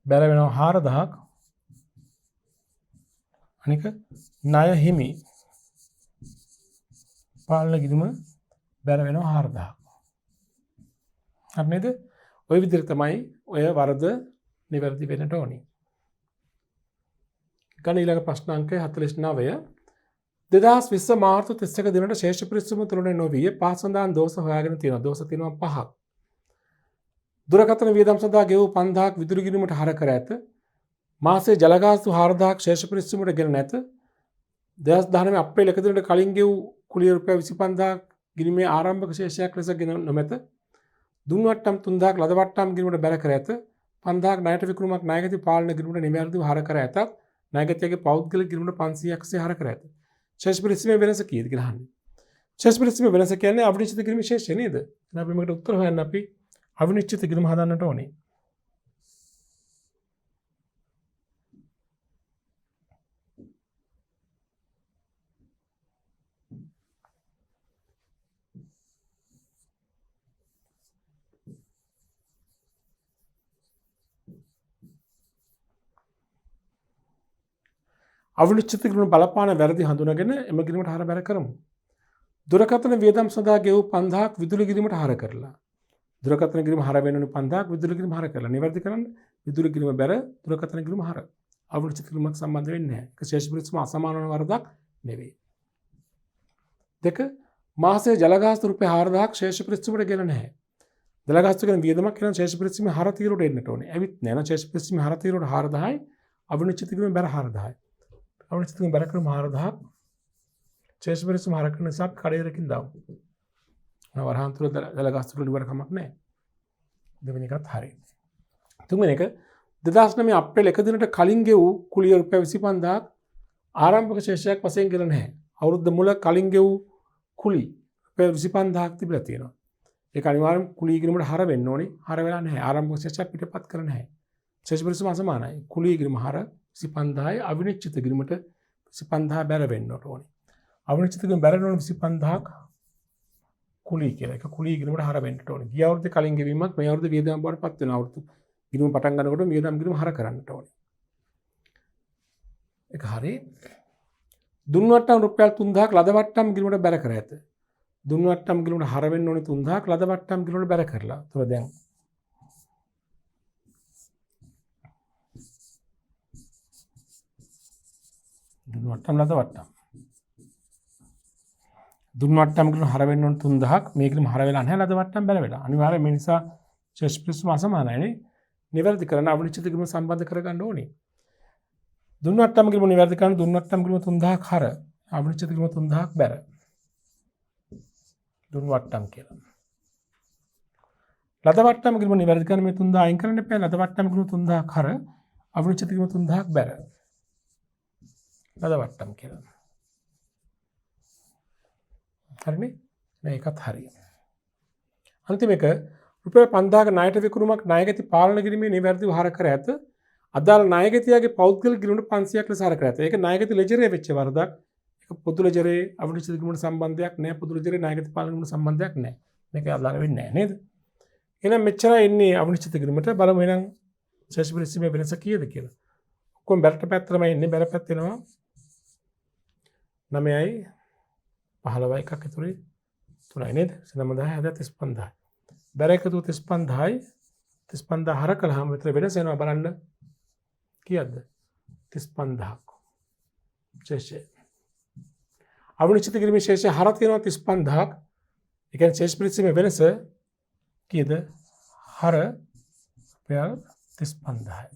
බැර වෙනවා 4000ක්. අනික ණය හිමි පාලන ගිණුම බැර වෙනවා 4000ක්. හරි නේද? ওই විදිහට තමයි ඔය වරද නිවැරදි වෙන්නට ඕනි. ගණ ඊළඟ ප්‍රශ්න අංකය 49. 2020 මාර්තු 31 දිනට ශේෂ පිරිසුම තුලනේ නොවිය පහ සඳහන් දෝෂ හොයාගෙන තියෙනවා. දෝෂ තියෙනවා 5ක්. දුරකථන වියදම් සඳහා ගෙවූ 5000ක් විදුලි ගිණුමට හර කර ඇත. මාසයේ ජල ගාස්තු 4000ක් ශේෂ පිරිසුමට ගෙන නැත. 2019 අප්‍රේල් 1 දිනට කලින් ගෙවූ කුලිය රුපියල් 25000ක් ගිණුමේ ආරම්භක ශේෂයක් ලෙස ගෙන නොමැත. දුන් වට්ටම් 3000ක් ලද වට්ටම් ගිණුමට බැර කර ඇත. 5000ක් ණයට විකුණුමක් ණයගැති පාලන ගිණුමට නිවැරදිව හර කර ඇතත් ණයගැතියගේ පෞද්ගලික ගිණුමට 500ක් සේ හර කර ඇත. ශේෂ පිරිසීමේ වෙනස කීයද කියලා අහන්නේ. ශේෂ පිරිසීමේ වෙනස කියන්නේ අවිනිශ්චිත කිරීමේ ශේෂය නේද? එහෙනම් අපි මේකට උත්තර හොයන්න අපි අවිනිශ්චිත ගිණුම හදන්නට ඕනේ. අවිනිශ්චිත ගිණුම බලපාන වැරදි හඳුනගෙන එම ගිණුමට හර බැර කරමු. දුරකථන වියදම් සඳහා ගෙවූ 5000ක් විදුලි ගිණුමට හර කරලා. දුරකථන ගිණුම හර වෙන 5000ක් විදුලි ගිණුම හර කරලා. නිවැරදි කරන්න විදුලි ගිණුම බැර දුරකථන ගිණුම හර. අවිනිශ්චිත ගිණුමක් සම්බන්ධ වෙන්නේ නැහැ. ඒක ශේෂ පිරිසම අසමාන වන වරදක් නෙවෙයි. දෙක මාසයේ ජල ගාස්තු රුපියල් 4000ක් ශේෂ පිරිසමට ගෙන නැහැ. ජල ගාස්තු කියන වියදමක් කියන ශේෂ පිරිසමේ හර තීරුවට එන්නට ඕනේ. ඇවිත් නැහැ. ශේෂ පිරිසමේ හර තීරුවට 4000යි අවිනිශ්චිත ගිණුම බැර 4000යි. අවිනිශ්චිත ගිණුම බැර කරමු 4000ක්. ශේෂ පිරිසම හර කරන නිසා කඩේරකින් දාමු. වරහන් තුල ජල ගාස්තු වල ඉවර කමක් නැහැ. දෙවෙනි එකත් හරියි. තුන්වෙනි එක 2009 අප්‍රේල් 1 දිනට කලින් ගෙවූ කුලිය රුපියල් 25000ක් ආරම්භක ශේෂයක් වශයෙන් ගෙන නැහැ. අවුරුද්ද මුල කලින් ගෙවූ කුලි රුපියල් 25000ක් තිබිලා තියෙනවා. ඒක අනිවාර්යයෙන් කුලි ගිණුමට හර වෙන්න ඕනේ. හර වෙලා නැහැ. ආරම්භක ශේෂයක් පිටපත් කර නැහැ. ශේෂ පිරිසම අසමානයි. කුලි ගිණුම හර 25000යි අවිනිශ්චිත ගිණුමට 25000 බැර වෙන්න ඕනේ. අවිනිශ්චිත ගිණුම බැර වෙන 25000ක් කුලී කියලා. ඒක කුලී ගිණුමට හර වෙන්න ඕනේ. ගිය අවුරුද්දේ කලින් ගෙවීමක් මේ අවුරුද්දේ වියදම් බවට පත් වෙනවා. අවුරුදු ගිණුම පටන් ගන්නකොට වියදම් ගිණුම හර කරන්නට ඕනේ. ඒක හරි. දුන් වට්ටම් රුපියල් 3000ක් ලද වට්ටම් ගිණුමට බැර කර ඇත. දුන් වට්ටම් ගිණුමට හර වෙන්න ඕනේ 3000ක් ලද වට්ටම් ගිණුමට බැර කරලා. ඒතර දැන් දුන් වට්ටම් ලද වට්ටම් දුන් වට්ටම් ගිණුම හර වෙන්න ඕනේ 3000ක් මේ ගිණුම හර වෙලා නැහැ ලද වට්ටම් බැල වෙලා. අනිවාර්යයෙන් මේ නිසා ශේෂ පිරිසම අසමානයිනේ. නිවැරදි කරන්න අවිනිශ්චිත ගිණුම සම්බන්ධ කරගන්න ඕනේ. දුන් වට්ටම් ගිණුම නිවැරදි කරන්න දුන් වට්ටම් ගිණුම 3000ක් හර අවිනිශ්චිත ගිණුම 3000ක් බැර. දුන් වට්ටම් කියලා. ලද වට්ටම් ගිණුම නිවැරදි කරන්න මේ 3000 අයින් කරන්න එපා. ලද වට්ටම් ගිණුම 3000ක් හර අවිනිශ්චිත ගිණුම 3000ක් බැර. ලද වට්ටම් කියලා. හරිනේ? මේකත් හරියි. අන්තිම එක රුපියල් 5000ක ණයට විකුණුමක් ණයගැති පාලන කිරීමේ නිවැරදිව හර කර ඇත. අදාළ ණයගැතියාගේ පෞද්ගලික ගිණුමට 500ක් ලෙස හර කර ඇත. ඒක ණයගැති ලෙජරේ වෙච්ච වරදක්. ඒක පොදු ලෙජරේ අවිනිශ්චිත ගිණුමට සම්බන්ධයක් නැහැ. පොදු ලෙජරේ ණයගැති පාලන ගිණුමට සම්බන්ධයක් නැහැ. මේක අදාළ වෙන්නේ නැහැ නේද? එහෙනම් මෙච්චරයි ඉන්නේ අවිනිශ්චිත ගිණුමට. බලමු එහෙනම් ශේෂ පිරිසීමේ වෙනස කීයද කියලා. ඔක්කොම බැලට පැත්තටමයි ඉන්නේ. බැල පැත්ත වෙනවා 9යි 15යි එකක් ඇතුලේ 3යි නේද? 9000 35,000. බැර එකතු 35,000යි 35,000 හර කළාම විතර වෙනස එනවා බලන්න. කීයද? 35,000ක්. ශේෂය. අවිනිශ්චිත ගිණුමේ ශේෂය හර තියෙනවා 35,000ක්. ඒ කියන්නේ ශේෂ පිරිසීමේ වෙනස කීයද? හර රුපියල් 35,000යි.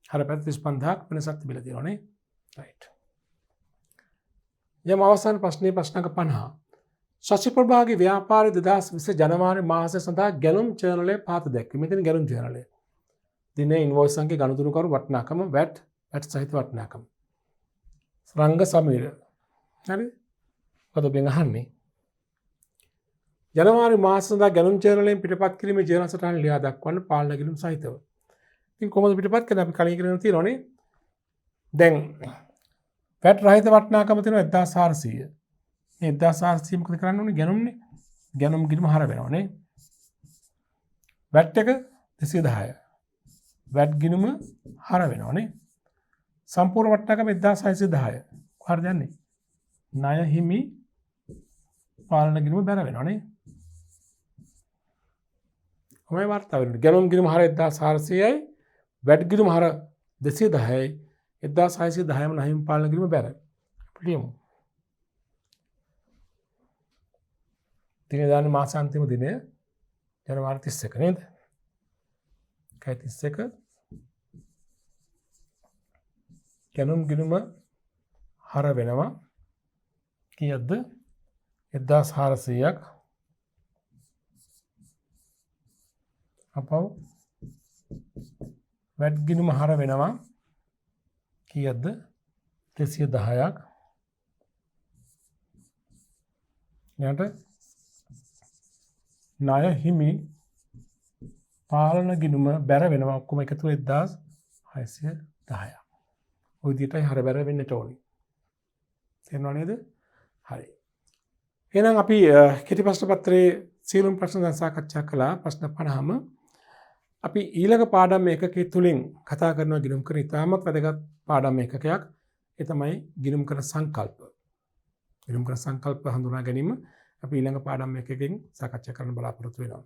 හර රුපියල් 35,000ක් වෙනසක් තිබිලා තියෙනවා නේ. රයිට්. යම් අවසාන ප්‍රශ්නේ ප්‍රශ්නක 50. ශශිප්‍රභාගේ ව්‍යාපාරය 2020 ජනවාරි මාසය සඳහා ගැනුම් ජර්නලය පහත දැක්වීම. මෙතන ගැනුම් ජර්නලය. දිනේ ඉන්වොයිස් සංඛ්‍යා ගනුදෙනුකරු වටිනාකම VAT සහිත වටිනාකම. රංග සමීර. හරි? මොකද ඔබෙන් අහන්නේ? ජනවාරි මාසය සඳහා ගැනුම් ජර්නලයෙන් පිටපත් කිරීමේ ජර්නල් සටහන ලියා දක්වන්න පාලන ගැනුම් සහිතව. ඉතින් කොහොමද පිටපත් කරන්නේ? අපි කලින් කරගෙන තියෙනවනේ. දැන් VAT රහිත වටිනාකම තියෙනවා 1400. මේ 1400 මොකද කරන්න ඕනේ? ගැනුම්නේ. ගැනුම් ගිණුම හර වෙනවනේ. VAT එක 210. VAT ගිණුම හර වෙනවනේ. සම්පූර්ණ වටිනාකම 1610. කොහරද යන්නේ? ණය හිමි පාලන ගිණුම බැර වෙනවනේ. කොහොමයි වාර්තා වෙන්නේ? ගැනුම් ගිණුම හර 1400යි VAT ගිණුම හර 210යි 1610ම ණය හිමි පාලන ගිණුම බැර. අපිට ලියමු. දිනේ දාන්නේ මාසාන්තිම දිනය ජනවාරි 31 නේද? 31 ගැනුම් ගිණුම හර වෙනවා කීයක්ද? 1400ක්. අපව VAT ගිණුම හර වෙනවා කීයක්ද? 210ක්. ඊට ණය හිමි පාලන ගිණුම බැර වෙනවා ඔක්කොම එකතු 1610ක්. ඔය විදිහටයි හර බැර වෙන්නට ඕනේ. තේරුණා නේද? හරි. එහෙනම් අපි කෙටි ප්‍රශ්න පත්‍රයේ සියලුම ප්‍රශ්න දැන් සාකච්ඡා කළා. ප්‍රශ්න 50ම අපි ඊළඟ පාඩම් ඒකකයේ තුලින් කතා කරන ගිණුම් කරන ඉතාමත් වැදගත් පාඩම් ඒකකයක්. ඒ තමයි ගිණුම් කරන සංකල්ප. ගිණුම් කරන සංකල්ප හඳුනා ගැනීම අපි ඊළඟ පාඩම් එකකින් සාකච්ඡා කරන්න බලාපොරොත්තු වෙනවා.